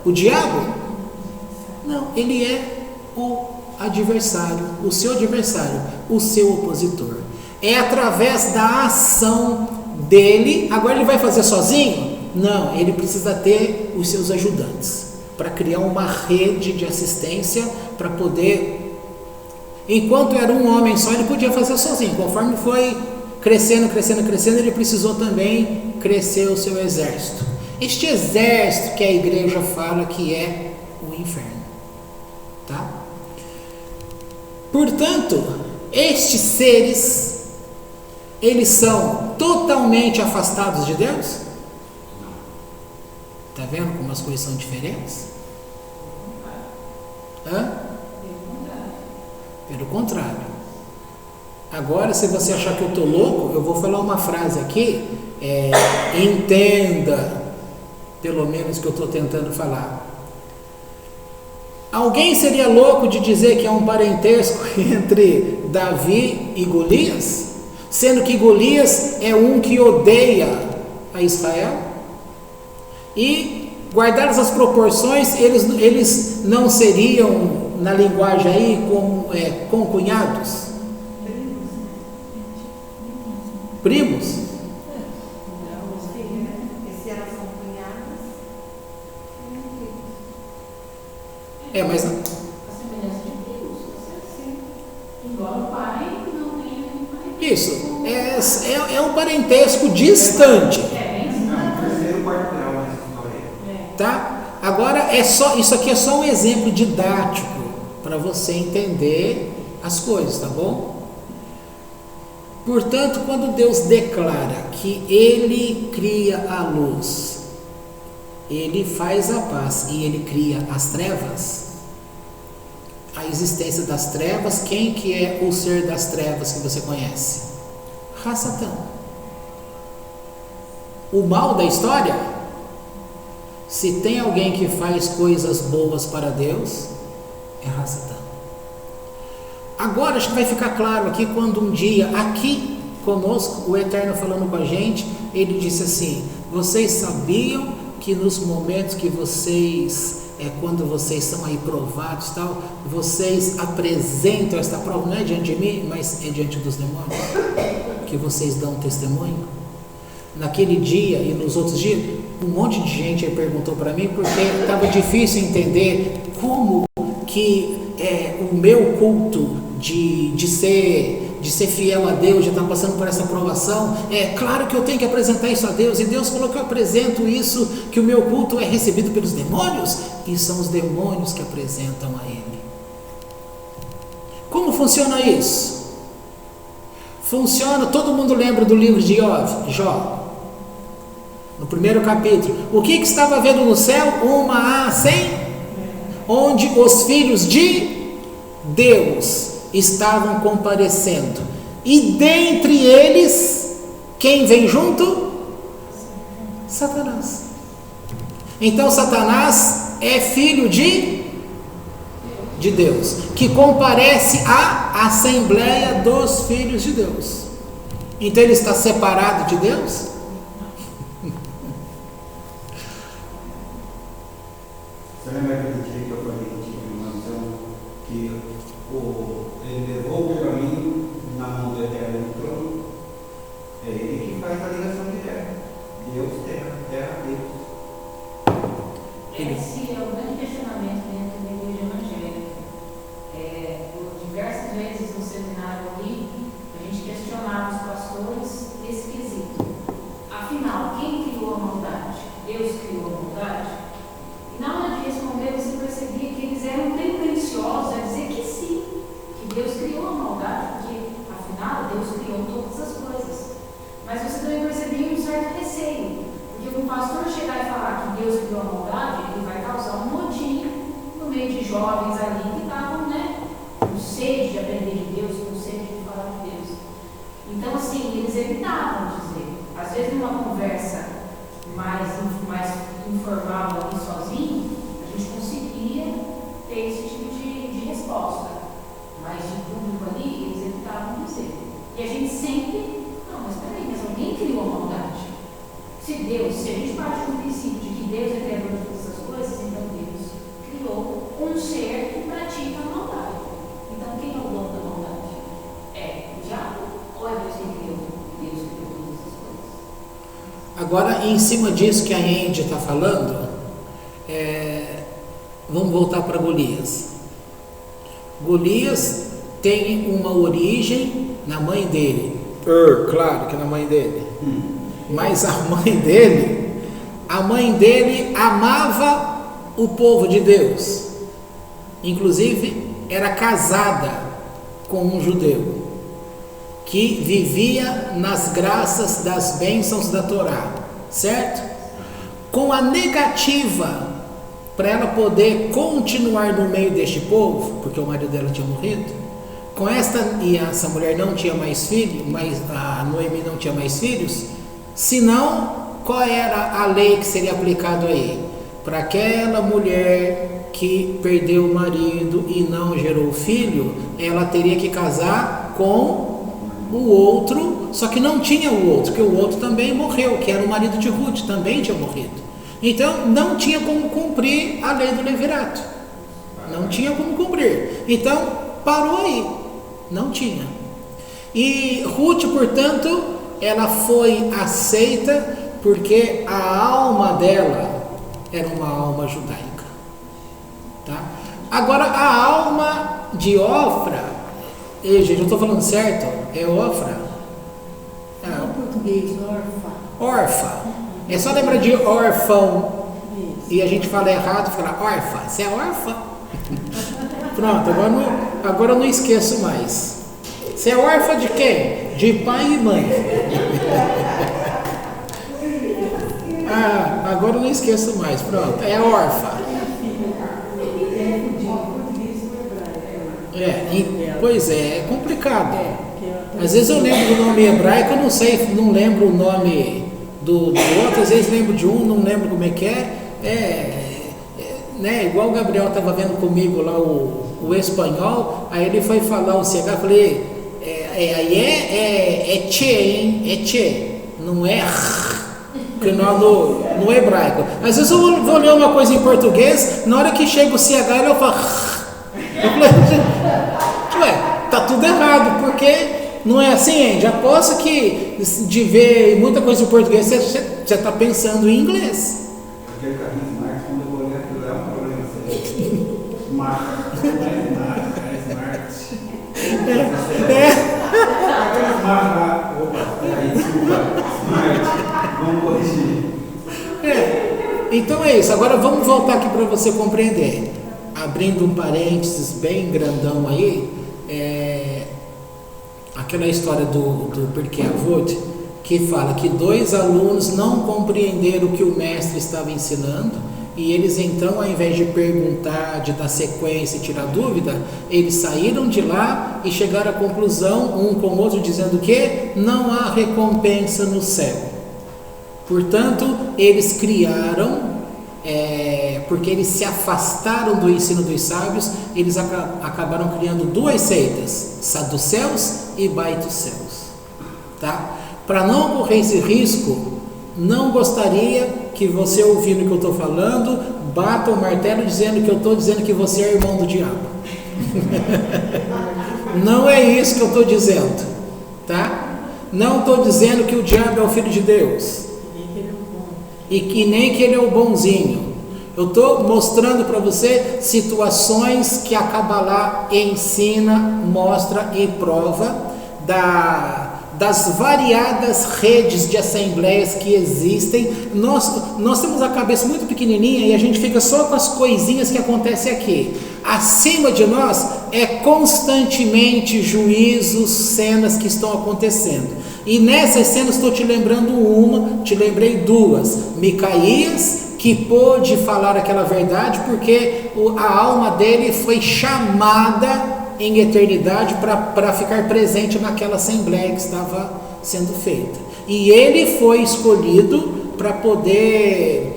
O diabo? Não, ele é o adversário, o seu adversário, o seu opositor. É através da ação dele. Agora ele vai fazer sozinho? Não, ele precisa ter os seus ajudantes para criar uma rede de assistência, para poder, enquanto era um homem só, ele podia fazer sozinho. Conforme foi crescendo, ele precisou também crescer o seu exército. Este exército que a igreja fala que é o inferno, tá? Portanto, estes seres, eles são totalmente afastados de Deus? Está vendo como as coisas são diferentes? Pelo contrário. Agora, se você achar que eu estou louco, eu vou falar uma frase aqui, entenda, pelo menos, que eu estou tentando falar. Alguém seria louco de dizer que há um parentesco entre Davi e Golias? Sendo que Golias é um que odeia a Israel? E, guardadas as proporções, eles não seriam, na linguagem aí, concunhados? Primos? Mas
a semelhança de Deus, sim. Embora o pai não tenha nenhum parentesco.
Isso, é um parentesco distante.
Terceiro quarto grau nessa história.
Tá? Agora, isso aqui é só um exemplo didático para você entender as coisas, tá bom? Portanto, quando Deus declara que Ele cria a luz, Ele faz a paz e Ele cria as trevas, a existência das trevas, quem que é o ser das trevas que você conhece? Satã. O mal da história, se tem alguém que faz coisas boas para Deus, é Satã. Agora acho que vai ficar claro aqui quando um dia, aqui conosco, o Eterno falando com a gente, ele disse assim: vocês sabiam que nos momentos que vocês, quando vocês são aí provados, tal, vocês apresentam esta prova, não é diante de mim, mas é diante dos demônios, que vocês dão testemunho? Naquele dia e nos outros dias, um monte de gente aí perguntou para mim, porque estava difícil entender como que o meu culto de ser fiel a Deus, de estar passando por essa provação, claro que eu tenho que apresentar isso a Deus, e Deus falou que eu apresento isso, que o meu culto é recebido pelos demônios, e são os demônios que apresentam a Ele. Como funciona isso? Funciona, todo mundo lembra do livro de Jó? No primeiro capítulo, o que estava havendo no céu? Uma assembleia, onde os filhos de Deus estavam comparecendo, e dentre eles, quem vem junto? Satanás. Então Satanás é filho de Deus, que comparece à assembleia dos filhos de Deus. Então ele está separado de Deus?
Você lembra aquele dia que eu falei que tinha uma visão que ele levou o pergaminho na mão do Eterno no trono? É ele que faz a ligação direta. Deus, terra, Deus.
Esse é o grande questionamento dentro da igreja evangélica. Por diversas vezes no seminário ali, a gente questionava os pastores nesse quesito. Afinal, quem criou a maldade? Deus criou a maldade? E na hora de responder, você percebia que eles eram tendenciosos a dizer que sim, que Deus criou a maldade, porque afinal Deus criou todas as coisas. Mas você também percebia um certo receio, porque um pastor chegar e falar que Deus criou a maldade, ele vai causar um motim no meio de jovens ali que estavam, com sede de aprender de Deus, com sede de falar de Deus. Então, assim, eles evitavam dizer. Às vezes, numa conversa mais informal ali sozinho, a gente conseguia ter esse tipo de resposta. Mas de público ali, eles evitavam dizer. E a gente sempre, não, mas peraí, mas alguém criou a maldade? Se a gente parte do princípio de que Deus é criador de todas essas coisas, então Deus criou um ser que pratica a maldade. Então quem é o dono da maldade? É o diabo ou é Deus que criou? Deus criou todas essas coisas.
Agora, em cima disso que a Andy está falando, vamos voltar para Golias. Golias tem uma origem na mãe dele. Claro que na mãe dele. Mas a mãe dele amava o povo de Deus. Inclusive, era casada com um judeu que vivia nas graças das bênçãos da Torá, certo? Com a negativa para ela poder continuar no meio deste povo, porque o marido dela tinha morrido, e essa mulher não tinha mais filhos, mas a Noemi não tinha mais filhos, senão qual era a lei que seria aplicada aí? Para aquela mulher que perdeu o marido e não gerou filho, ela teria que casar com o outro, só que não tinha o outro, porque o outro também morreu, que era o marido de Ruth, também tinha morrido. Então não tinha como cumprir a lei do levirato, não tinha como cumprir, então parou aí, não tinha. E Ruth, portanto, ela foi aceita porque a alma dela era uma alma judaica, tá? Agora a alma de Ofra, gente, eu estou falando certo? É Ofra?
Em português,
Orfa. É só lembrar de órfão. E a gente fala errado, fala órfã. Você é órfã? Pronto, agora eu não esqueço mais. Você é órfã de quem? De pai e mãe. Agora eu não esqueço mais. Pronto, é órfã. Pois é complicado. Às vezes eu lembro do nome hebraico, eu não sei, não lembro o nome do outro, às vezes lembro de um, não lembro como é que né? Igual o Gabriel estava vendo comigo lá o espanhol, aí ele foi falar o CH, eu falei, aí é tche, hein? É tche, não é que no hebraico. Às vezes eu vou ler uma coisa em português, na hora que chega o CH eu falo, eu falei, tá tudo errado, porque não é assim, Andy? Aposto que de ver muita coisa em português você está pensando em inglês.
Aquele carrinho Smart, quando eu olhei aquilo, é um problema. Smart, não é Smart. Aquele Smart lá, desculpa, Smart, vamos corrigir.
Então é isso, agora vamos voltar aqui para você compreender. Abrindo um parênteses bem grandão aí, aquela história do Pirkei Avot, que fala que 2 alunos não compreenderam o que o mestre estava ensinando, e eles então, ao invés de perguntar, de dar sequência e tirar dúvida, eles saíram de lá e chegaram à conclusão, um com o outro, dizendo que não há recompensa no céu. Portanto, eles criaram, porque eles se afastaram do ensino dos sábios, eles acabaram criando 2 seitas, saduceus e baituceus, tá? Para não correr esse risco, não gostaria que você, ouvindo o que eu estou falando, bata o martelo dizendo que eu estou dizendo que você é irmão do diabo. Não é isso que eu estou dizendo, tá? Não estou dizendo que o diabo é o filho de Deus e que nem que ele é o bonzinho. Eu estou mostrando para você situações que a Kabbalah ensina, mostra e prova das variadas redes de assembleias que existem. Nós temos a cabeça muito pequenininha e a gente fica só com as coisinhas que acontecem aqui. Acima de nós é constantemente juízos, cenas que estão acontecendo. E nessas cenas estou te lembrando te lembrei 2. Micaías, que pôde falar aquela verdade porque a alma dele foi chamada em eternidade para ficar presente naquela assembleia que estava sendo feita. E ele foi escolhido para poder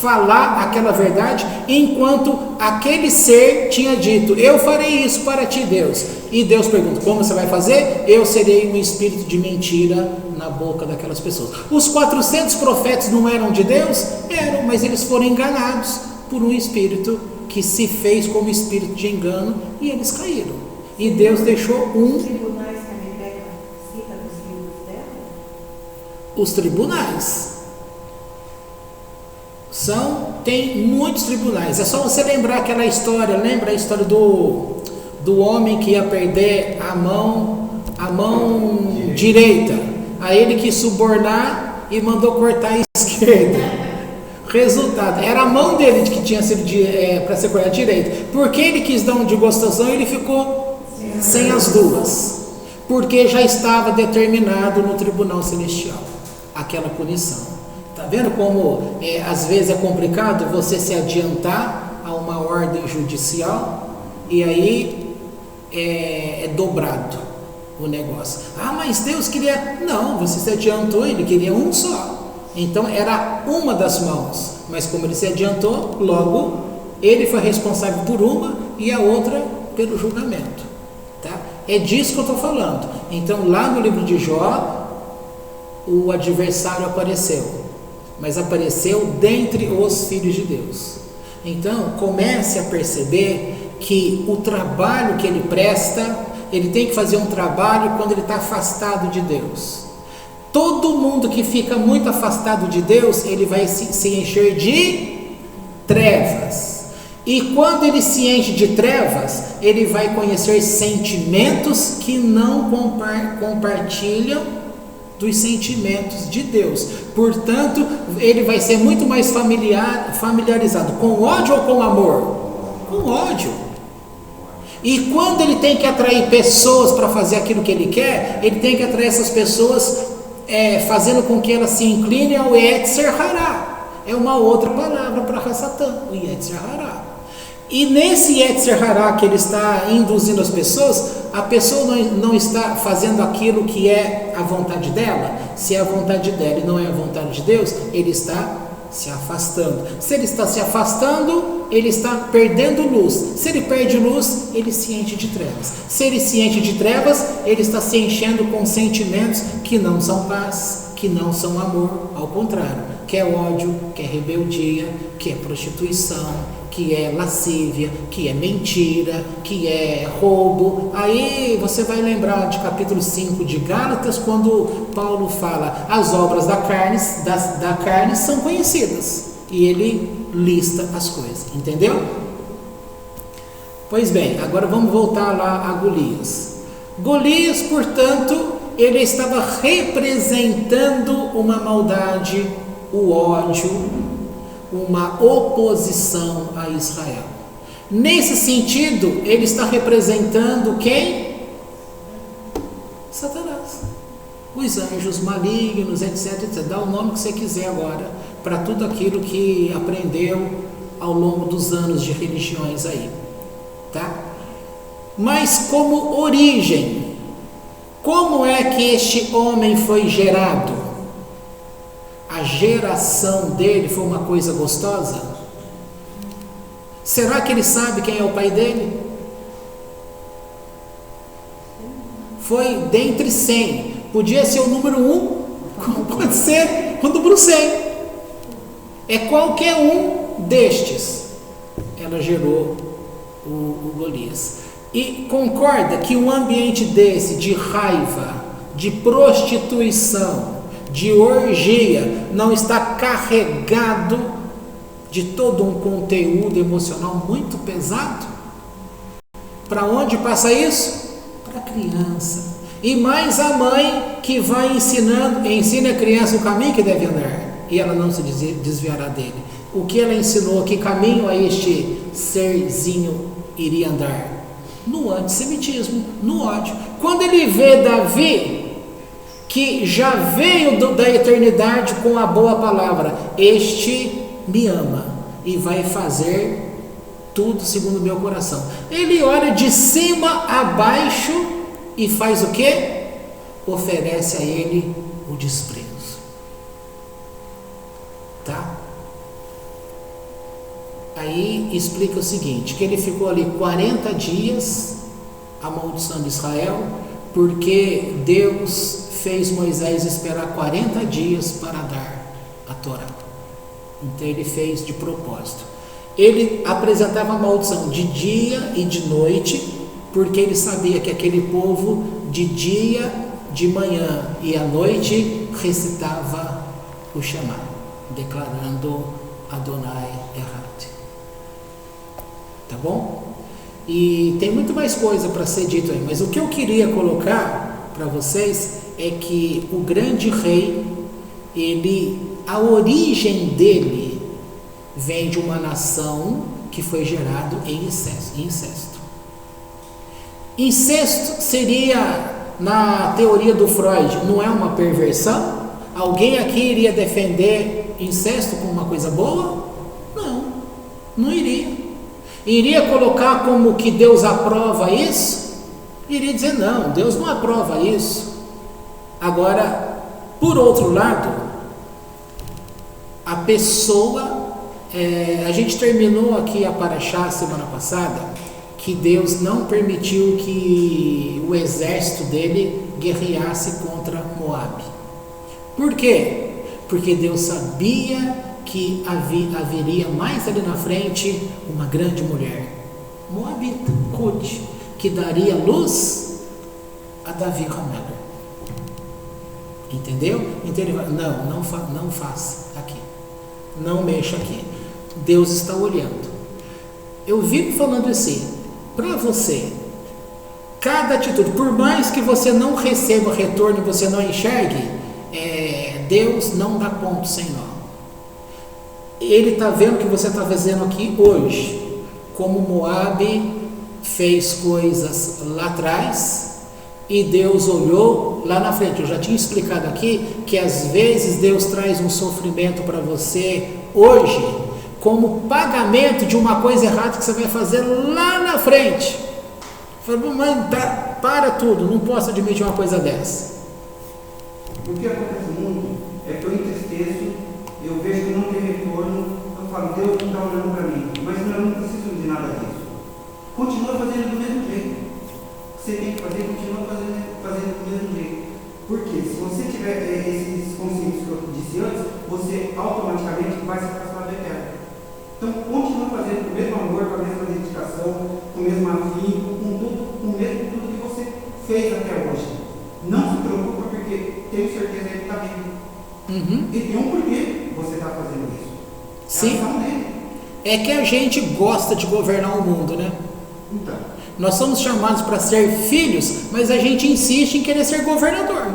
falar aquela verdade, enquanto aquele ser tinha dito: eu farei isso para ti, Deus. E Deus pergunta: como você vai fazer? Eu serei um espírito de mentira na boca daquelas pessoas. Os 400 profetas não eram de Deus? Eram, mas eles foram enganados por um espírito que se fez como espírito de engano, e eles caíram. E Deus deixou
Os tribunais que a Rebecca cita nos livros dela?
os tribunais. Tem muitos tribunais. É só você lembrar aquela história. Lembra a história do homem que ia perder a mão direita? Aí ele quis subornar e mandou cortar a esquerda. Resultado, era a mão dele que tinha sido para ser cortada direita. Porque ele quis dar um de gostação, ele ficou sem as duas. Porque já estava determinado no tribunal celestial aquela punição. Tá vendo como às vezes é complicado você se adiantar a uma ordem judicial e aí é dobrado o negócio. Ah, mas Deus queria... Não, você se adiantou, ele queria um só. Então era uma das mãos, mas como ele se adiantou, logo Ele foi responsável por uma e a outra pelo julgamento. Tá? É disso que eu estou falando. Então, lá no livro de Jó, o adversário apareceu, mas apareceu dentre os filhos de Deus. Então, comece a perceber que o trabalho que ele presta, ele tem que fazer um trabalho quando ele está afastado de Deus. Todo mundo que fica muito afastado de Deus, ele vai se encher de trevas. E quando ele se enche de trevas, ele vai conhecer sentimentos que não compartilham dos sentimentos de Deus. Portanto, ele vai ser muito mais familiarizado com ódio ou com amor? Com ódio. E quando ele tem que atrair pessoas para fazer aquilo que ele quer, ele tem que atrair essas pessoas fazendo com que elas se inclinem ao Yetzer Hará. É uma outra palavra para Satã, o Yetzer Hará. E nesse Yetzer Hará que ele está induzindo as pessoas, a pessoa não está fazendo aquilo que é a vontade dela. Se é a vontade dela e não é a vontade de Deus, ele está se afastando. Se ele está se afastando, ele está perdendo luz. Se ele perde luz, ele se enche de trevas. Se ele se enche de trevas, ele está se enchendo com sentimentos que não são paz, que não são amor. Ao contrário, que é ódio, que é rebeldia, que é prostituição, que é lascívia, que é mentira, que é roubo. Aí você vai lembrar de capítulo 5 de Gálatas, quando Paulo fala: as obras da carne são conhecidas, e ele lista as coisas, entendeu? Pois bem, agora vamos voltar lá a Golias. Golias, portanto, ele estava representando uma maldade, o ódio, uma oposição a Israel. Nesse sentido, ele está representando quem? Satanás, os anjos malignos, etc, etc. Dá o nome que você quiser agora para tudo aquilo que aprendeu ao longo dos anos de religiões aí, tá? Mas como origem, como é que este homem foi gerado? A geração dele foi uma coisa gostosa? Será que ele sabe quem é o pai dele? Foi dentre 100. Podia ser o número 1, como pode ser o número 100. É qualquer um destes. Ela gerou o Golias. E concorda que um ambiente desse, de raiva, de prostituição, de orgia, não está carregado de todo um conteúdo emocional muito pesado? Para onde passa isso? Para a criança. E mais a mãe que vai ensina a criança o caminho que deve andar, e ela não se desviará dele. O que ela ensinou, que caminho a este serzinho iria andar? No antissemitismo, no ódio. Quando ele vê Davi, que já veio da eternidade com a boa palavra: este me ama e vai fazer tudo segundo o meu coração. Ele olha de cima a baixo e faz o quê? Oferece a ele o desprezo. Tá? Aí explica o seguinte, que ele ficou ali 40 dias amaldiçoando Israel, porque Deus fez Moisés esperar 40 dias para dar a Torá. Então ele fez de propósito. Ele apresentava a maldição de dia e de noite, porque ele sabia que aquele povo de dia, de manhã e à noite recitava o Shema, declarando Adonai Echad. Tá bom? E tem muito mais coisa para ser dito aí, mas o que eu queria colocar para vocês é que o grande rei, a origem dele vem de uma nação que foi gerado em incesto. Incesto seria, na teoria do Freud, não é uma perversão? Alguém aqui iria defender incesto como uma coisa boa? Não, não iria. Iria colocar como que Deus aprova isso? Iria dizer: não, Deus não aprova isso. Agora, por outro lado, a pessoa A gente terminou aqui a Paraxá semana passada, que Deus não permitiu que o exército dele guerreasse contra Moabe. Por quê? Porque Deus sabia que haveria mais ali na frente uma grande mulher, Moabita, Ruth, que daria luz a Davi Hamelech. Entendeu? Então ele vai, não faça aqui, não mexa aqui. Deus está olhando. Eu vivo falando assim, para você, cada atitude, por mais que você não receba retorno e você não enxergue, Deus não dá ponto sem nó. Ele está vendo o que você está fazendo aqui hoje, como Moabe fez coisas lá atrás e Deus olhou lá na frente. Eu já tinha explicado aqui que às vezes Deus traz um sofrimento para você hoje como pagamento de uma coisa errada que você vai fazer lá na frente. Fala, mãe, para tudo, não posso admitir uma coisa dessa.
O que acontece muito é que eu entristeço, eu vejo que não tem retorno, eu falo, Deus não está olhando para mim, mas eu não preciso de nada disso. Continua fazendo do mesmo jeito. Você tem que fazer, continua fazendo do mesmo jeito. Porque se você tiver esses conceitos que eu disse antes, você automaticamente vai se afastar do eterno. Então, continua fazendo com o mesmo amor, com a mesma dedicação, com o mesmo afinco, com tudo que você fez até hoje. Não se preocupe, porque tenho certeza que ele está vivo. E tem um porquê você está fazendo isso.
Sim. É que a gente gosta de governar o mundo, né?
Então.
Nós somos chamados para ser filhos, mas a gente insiste em querer ser governador.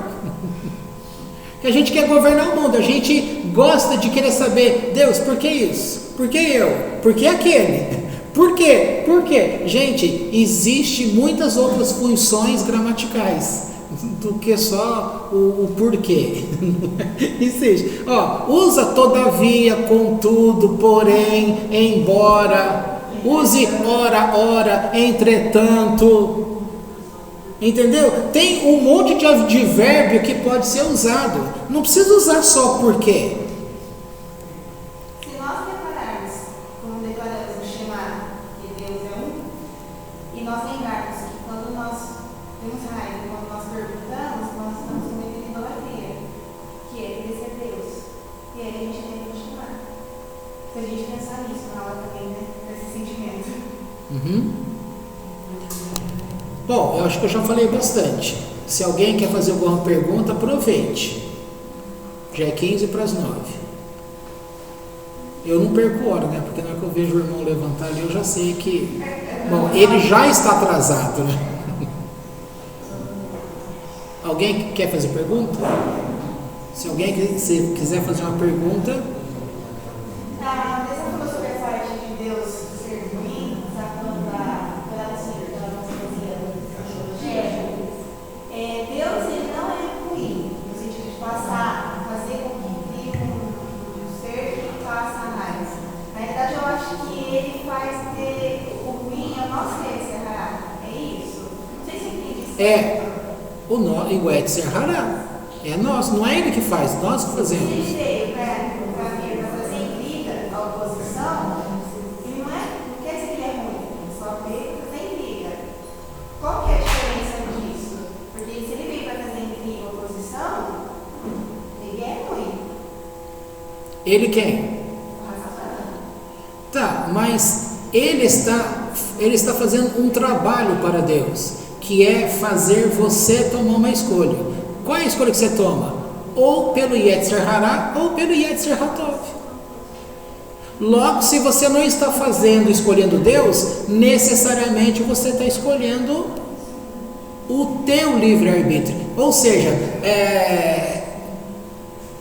Que a gente quer governar o mundo, a gente gosta de querer saber, Deus, por que isso? Por que eu? Por que aquele? Por quê? Por quê? Gente, existe muitas outras funções gramaticais do que só o porquê. Existe. Usa todavia, contudo, porém, embora. Use ora, entretanto. Entendeu? Tem um monte de advérbio que pode ser usado. Não precisa usar só porquê.
Se nós declararmos, como declaramos no Shema, que Deus é um, e nós lembrarmos que quando nós temos raiva, quando nós perguntamos, nós estamos cometendo idolatria, que é querer ser Deus. E aí a gente tem que continuar. Se a gente pensar nisso na hora também, né? Desse sentimento.
Bom, eu acho que eu já falei bastante. Se alguém quer fazer alguma pergunta, aproveite. Já é 15 para as 9. Eu não perco hora, né? Porque na hora que eu vejo o irmão levantar ali, eu já sei que... Bom, ele já está atrasado, né? Alguém quer fazer pergunta? Se alguém quiser fazer uma pergunta...
A mesma falou sobre a parte de Deus ser ruim, está falando da nossa poesia, Deus ele não é ruim, no sentido de passar, fazer com que crie um ser que faça mais. Na verdade, eu acho que ele faz ter o ruim a nós ser errar. É isso? Não sei se eu entendi.
O Etzer Hará. É nós, não é ele que faz, nós que fazemos.
Ele veio para fazer intriga, a oposição, e não quer dizer que ele é ruim, só veio para fazer intriga. Qual que é a diferença disso? Porque se ele veio para fazer intriga, oposição, ele é ruim.
Ele quem? Tá, mas ele está fazendo um trabalho para Deus, que é fazer você tomar uma escolha. Qual é a escolha que você toma? Ou pelo Yetzer Hará ou pelo Yetzer Hatov. Logo, se você não está escolhendo Deus, necessariamente você está escolhendo o teu livre-arbítrio. Ou seja,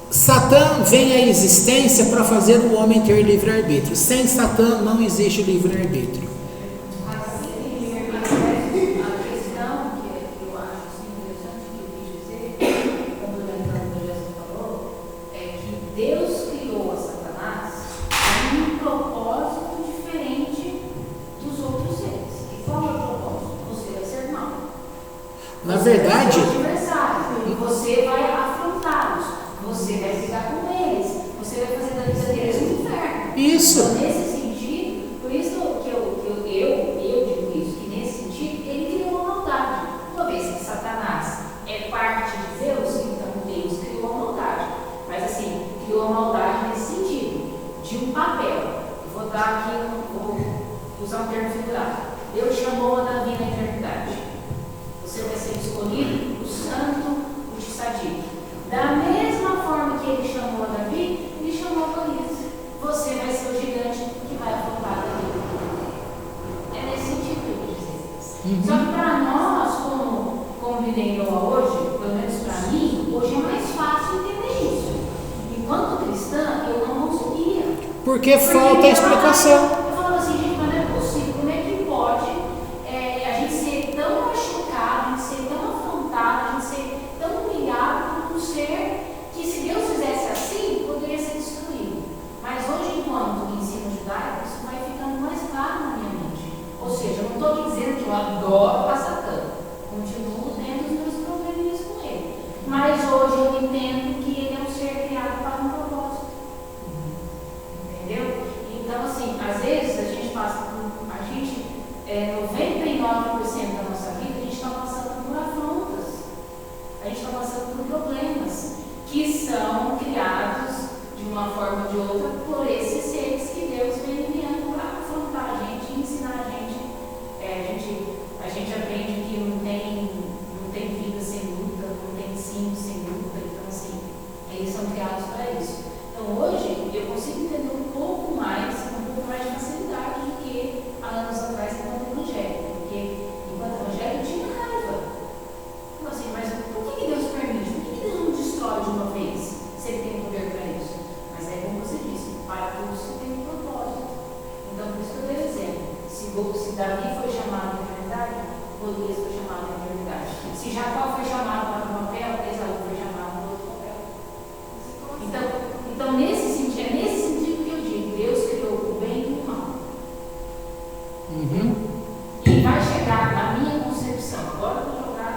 Satã vem à existência para fazer o homem ter livre-arbítrio. Sem Satã não existe livre-arbítrio. Na verdade,
você vai afrontá-los, você vai brigar com eles, você vai fazer da vida deles um inferno.
Isso.
dar aqui, vou usar um termo figurado. Deus chamou a Davi na eternidade. Você vai ser escolhido, o santo, o sadio. Da mesma forma que ele chamou a Davi, ele chamou a Golias. Você vai ser o gigante que vai afrontar Davi. É nesse sentido que eu quis dizer isso. Só que para nós, como Videirão hoje, pelo menos para mim, hoje é mais fácil entender isso. Enquanto cristã, eu não conseguia.
Porque falta explicação.
Eu falava assim, gente, mas não é possível. Como é que pode a gente ser tão machucado, a gente ser tão afrontado, a gente ser tão humilhado por um ser que, se Deus fizesse assim, poderia ser destruído. Mas hoje, enquanto ensino judaico, isso vai ficando mais claro na minha mente. Ou seja, eu não estou dizendo que eu adoro passar pano. Continuo tendo os meus problemas com ele. Mas hoje eu entendo que ele é um ser criado para um propósito. Entendeu? Então, assim, às vezes a gente passa por. 99% da nossa vida, a gente está passando por afrontas. A gente está passando por problemas que são criados de uma forma ou de outra por esses seres que Deus vem enviando para afrontar a gente e ensinar a gente. A gente aprende que não tem vida sem luta, não tem ensino sem luta. Então, assim, eles são criados para isso. Então, hoje, eu consigo entender um pouco mais de facilidade do que há anos atrás enquanto evangélico. Porque, enquanto evangélico, eu tinha raiva. Então, assim, mas por que Deus permite? Por que Deus não destrói de uma vez? Se ele tem poder para isso. Mas é como você disse, para tudo se tem um propósito. Então, por isso que eu dei exemplo. Se Davi foi chamado na eternidade, Golias foi chamado na eternidade. Se Jacó foi chamado para um papel, Esaú foi chamado para outro papel. Então, nesse sentido que eu digo, Deus criou o bem e o mal. E vai chegar na minha concepção. Agora eu vou jogar,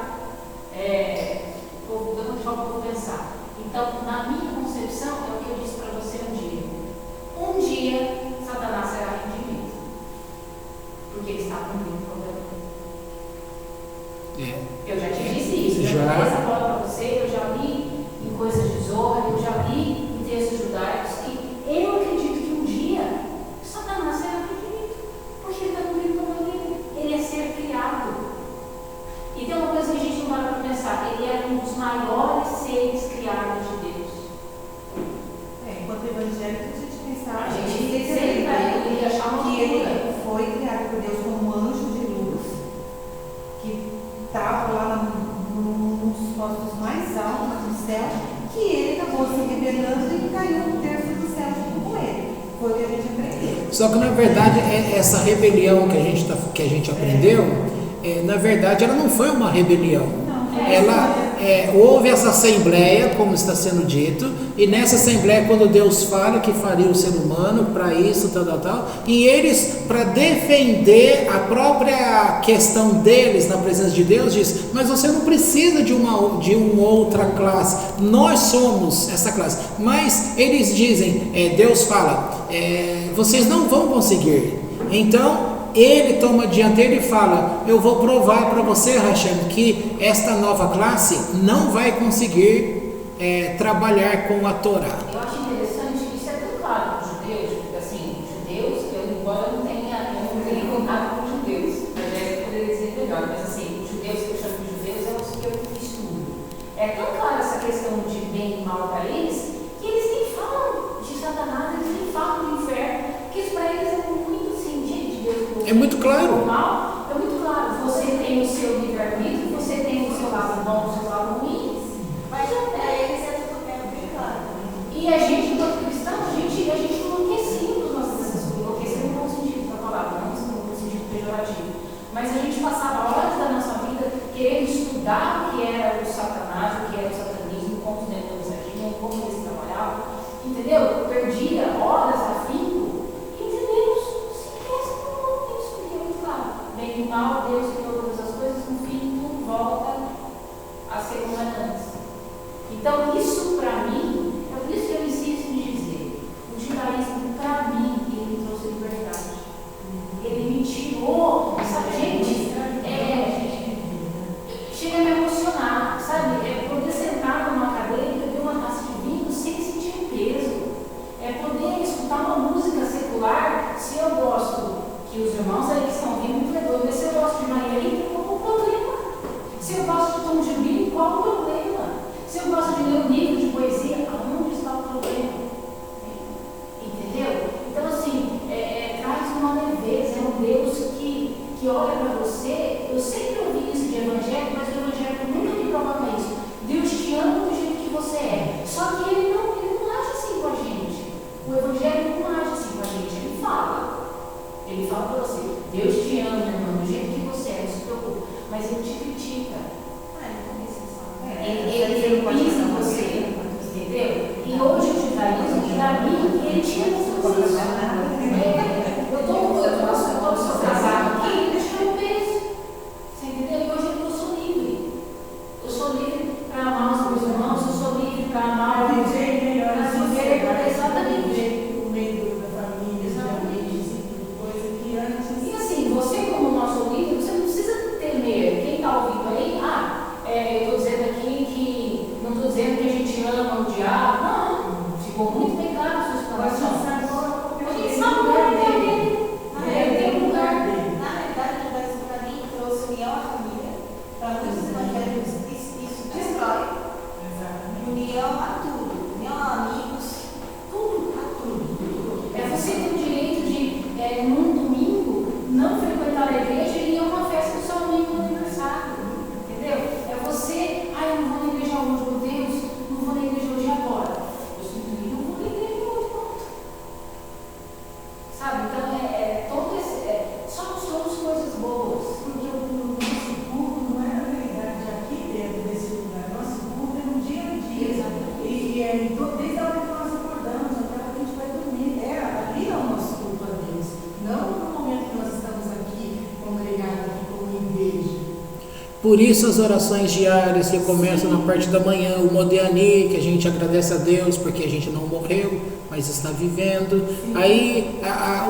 dando para o povo pensar. Então, na minha concepção, é o que eu disse para você um dia. Um dia, Satanás será redimido. Porque ele está cumprindo o problema. Eu já te disse isso. Já dei essa bola para você, eu já li em coisas de Zorra, eu já li em textos judaicos que eu acredito que um dia Satanás será redimido. Porque ele está cumprindo o problema dele. Ele é ser criado. E tem uma coisa que a gente não vai para pensar. Ele é um dos maiores seres criados de Deus.
Enquanto evangélico, a gente pensava
A gente sempre ia achar uma
que ele
loucura.
foi criado por Deus como um anjo de luz, que estava lá nos postos mais altos do céu, que ele acabou se rebelando e caiu um terço do céu junto com ele. Foi o que a gente aprendeu.
Só que na verdade essa rebelião que a gente aprendeu, na verdade ela não foi uma rebelião. Houve essa assembleia, como está sendo dito, e nessa assembleia, quando Deus fala que faria o ser humano para isso, tal, e eles, para defender a própria questão deles na presença de Deus, diz: mas você não precisa de uma outra classe, nós somos essa classe. Mas eles dizem, Deus fala, vocês não vão conseguir. Então ele toma a dianteira e fala: eu vou provar para você, Hashem, que esta nova classe não vai conseguir trabalhar com a Torá.
Eu acho interessante que isso é tão claro para os judeus, porque assim, embora eu não tenha contato com os judeus, a Jéssica poderia dizer melhor, mas assim, os judeus que eu chamo de judeus é os que eu estudo. É tão clara essa questão de bem e mal para eles, que eles nem falam de Satanás, eles nem falam do inferno, que isso para eles é muito assim, de Deus.
É muito claro.
Mal, é muito claro. Você tem o seu livre-arbítrio, você tem o seu lado bom, o seu lado ruim, mas
Eles é tudo bem claro.
e a gente, enquanto cristão, a gente enlouquecia com nossas decisões, enlouquecer no bom sentido da palavra, não no sentido pejorativo. Mas a gente passava horas da nossa vida querendo estudar o que era o Satanás, o que era o satanismo, como os demônios agiam, como eles trabalhavam, entendeu? Perdia horas a fim, e Deus se esquece do isso, que é muito claro. Bem e mal, Deus criou todas as coisas, no fim, tudo volta a ser como era antes. Então, isso para mim, é por isso que eu insisto em dizer: o judaísmo, para mim, ele me trouxe liberdade. Ele me tirou, sabe, gente? Chega a me emocionar, sabe? Poder sentar numa cadeira e beber uma taça de vinho sem sentir um peso. Poder escutar uma música secular, se eu e ele tinha tudo isso. Eu sou casado aqui, ele deixou o peso. Você entendeu? E hoje eu sou livre. Eu sou livre para amar os meus irmãos, eu sou livre para amar o
viver melhor,
exatamente.
o meio da família, exatamente, esse tipo de coisa que antes.
E assim, você como nosso líder, você não precisa temer. Quem está ouvindo aí, eu estou dizendo aqui que, não estou dizendo que a gente ama o diabo, não, ficou muito bem claro a sua explicação. A gente sabe o lugar dele. Ele tem um lugar dele.
Na verdade, o judaísmo para mim trouxe união à família. Para muitos evangélicos, isso destrói. União a tudo. União a amigos, tudo, a tudo.
É você ter o direito de, num domingo, não frequentar a igreja e ir a uma festa do seu amigo no aniversário. Entendeu? É você, eu não vou na igreja hoje, meu Deus, não vou na igreja hoje agora. Eu sinto que não vou na igreja hoje, pronto. Sabe? Então, todo esse. Somos coisas boas.
Porque o nosso culto não é a realidade aqui dentro desse lugar. Nosso culto é no dia a dia.
Exatamente.
Desde a hora que nós acordamos até a hora que a gente vai dormir. Ali é o nosso culto a Deus. Não no momento que nós estamos aqui, congregados aqui como igreja.
Por isso as orações diárias que começam na parte da manhã, o Modiani, que a gente agradece a Deus porque a gente não morreu, mas está vivendo. Aí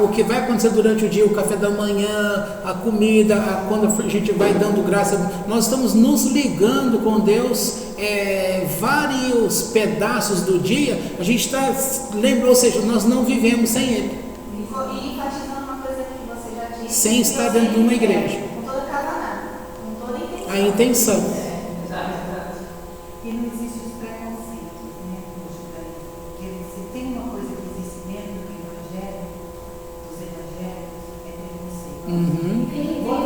o que vai acontecer durante o dia, o café da manhã, a comida, quando a gente vai dando graça, nós estamos nos ligando com Deus, vários pedaços do dia, a gente está lembrando, ou seja, nós não vivemos sem Ele.
E enfatizando uma coisa que você já disse.
Sem estar dentro de uma igreja.
Com toda casada, com toda intenção.
A intenção.
Exato.
E não existe os preconceitos, né, no judaísmo. Porque se tem uma coisa que existe dentro do evangelho, dos evangélicos, é preconceito.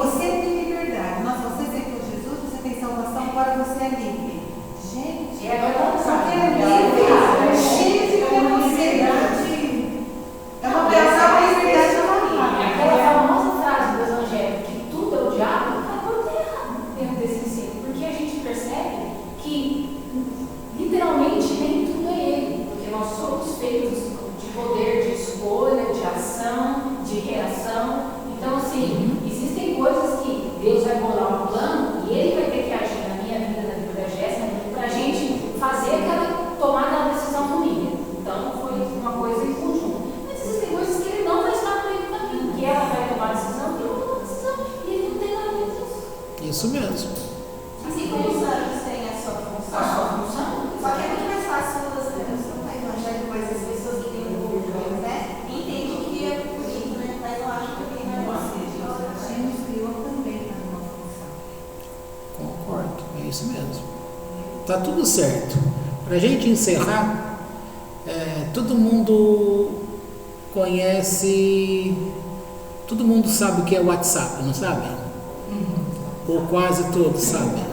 Você tem liberdade. Nossa, você aceitou Jesus, você tem salvação, agora você é livre. Gente, porque é livre, cheio de preconceito. É uma pessoa com liberdade de falar.
Aquela famosa frase do evangelho, que tudo é o diabo, está tudo errado dentro desse ensino. Porque a gente percebe que, literalmente, nem tudo é ele. Porque nós somos feitos de poder de escolha, de ação, de reação. Então, assim, existem coisas que Deus vai bolar um plano e Ele vai ter que agir na minha vida, na vida da Jéssica, para a gente fazer aquela tomada da decisão comigo. Então, foi uma coisa em conjunto. Mas existem coisas que Ele não vai estar no meio do caminho, que ela vai tomar a decisão, que eu vou tomar a decisão, e Ele não tem nada disso.
Isso mesmo.
Assim como os anjos têm a sua função.
A sua função?
Só que é muito mais fácil quando você não está evangélico, mas as pessoas que têm um pouco de fé entendem que é bonito, né? Mas não acham que tem nada a ver.
Ele nos criou também para uma função.
Concordo, é isso mesmo. Tá tudo certo. Para a gente encerrar, todo mundo conhece, todo mundo sabe o que é WhatsApp, não sabe? Ou quase todos sabem.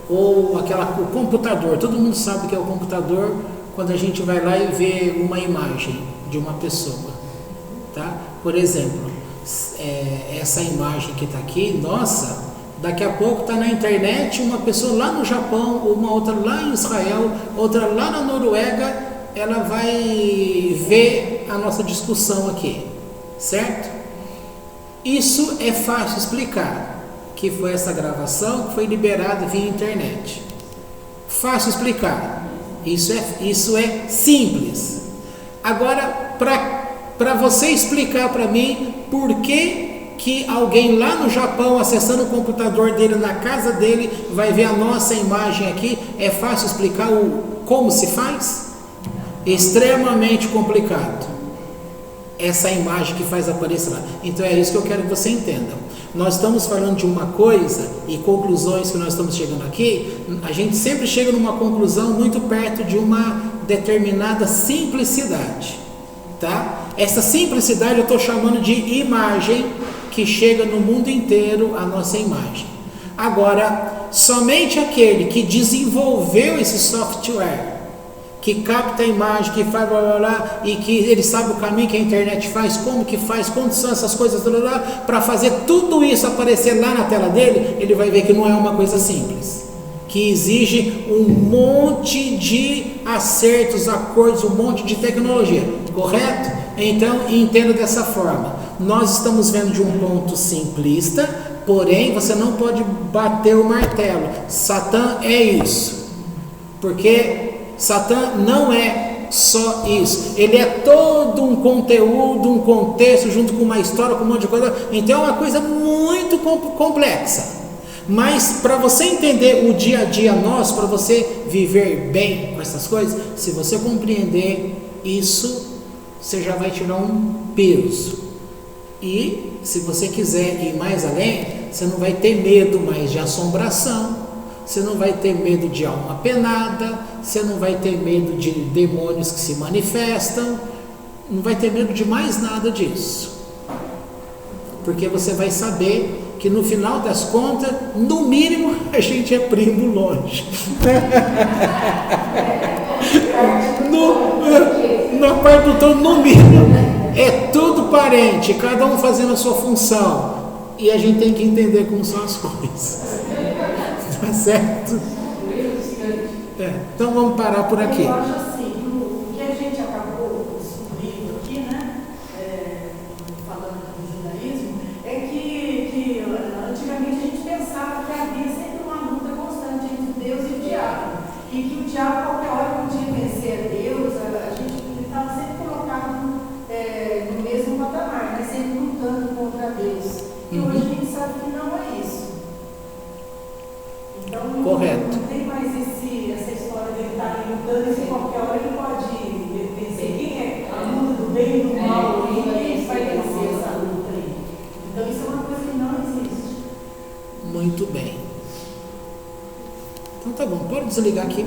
Ou o computador, todo mundo sabe o que é o computador quando a gente vai lá e vê uma imagem de uma pessoa, tá? Por exemplo, essa imagem que está aqui, nossa, daqui a pouco está na internet uma pessoa lá no Japão, uma outra lá em Israel, outra lá na Noruega, ela vai ver a nossa discussão aqui, certo? Isso é fácil explicar, que foi essa gravação que foi liberada via internet. Fácil explicar. Isso é simples. Agora, para você explicar para mim por que alguém lá no Japão, acessando o computador dele, na casa dele, vai ver a nossa imagem aqui, é fácil explicar como se faz? Extremamente complicado. Essa imagem que faz aparecer lá. Então é isso que eu quero que você entenda. Nós estamos falando de uma coisa e conclusões que nós estamos chegando aqui, a gente sempre chega numa conclusão muito perto de uma determinada simplicidade, tá? Essa simplicidade eu estou chamando de imagem que chega no mundo inteiro a nossa imagem. Agora, somente aquele que desenvolveu esse software, que capta a imagem, que faz blá blá blá, e que ele sabe o caminho que a internet faz, como que faz, quando são essas coisas, para fazer tudo isso aparecer lá na tela dele, ele vai ver que não é uma coisa simples, que exige um monte de acertos, acordos, um monte de tecnologia, correto? Então, entenda dessa forma. Nós estamos vendo de um ponto simplista, porém, você não pode bater o martelo. Satã é isso. Porque Satã não é só isso. Ele é todo um conteúdo, um contexto, junto com uma história, com um monte de coisa. Então, é uma coisa muito complexa. Mas para você entender o dia a dia nosso, para você viver bem com essas coisas, se você compreender isso, você já vai tirar um peso. E se você quiser ir mais além, você não vai ter medo mais de assombração, você não vai ter medo de alma penada, você não vai ter medo de demônios que se manifestam, não vai ter medo de mais nada disso. Porque você vai saber que no final das contas, no mínimo, a gente é primo longe. Na parte do todo, no mínimo, é tudo parente, cada um fazendo a sua função. E a gente tem que entender como são as coisas. Tá certo? Então vamos parar por aqui.
Eu acho assim, o que a gente acabou descobrindo aqui, né, falando do judaísmo, é que antigamente a gente pensava que havia sempre uma luta constante entre Deus e o diabo. E que o diabo, a qualquer hora, podia vencer Deus, a gente estava sempre colocado no mesmo patamar, né, sempre lutando contra Deus. E hoje a gente sabe que não é isso. Então,
correto.
Não tem mais essa história de ele estar lutando e que qualquer hora ele pode vencer. Quem é a luta do bem e do mal? Quem vai vencer essa luta aí? Então isso é uma coisa que não existe.
Muito bem. Então tá bom, pode desligar aqui.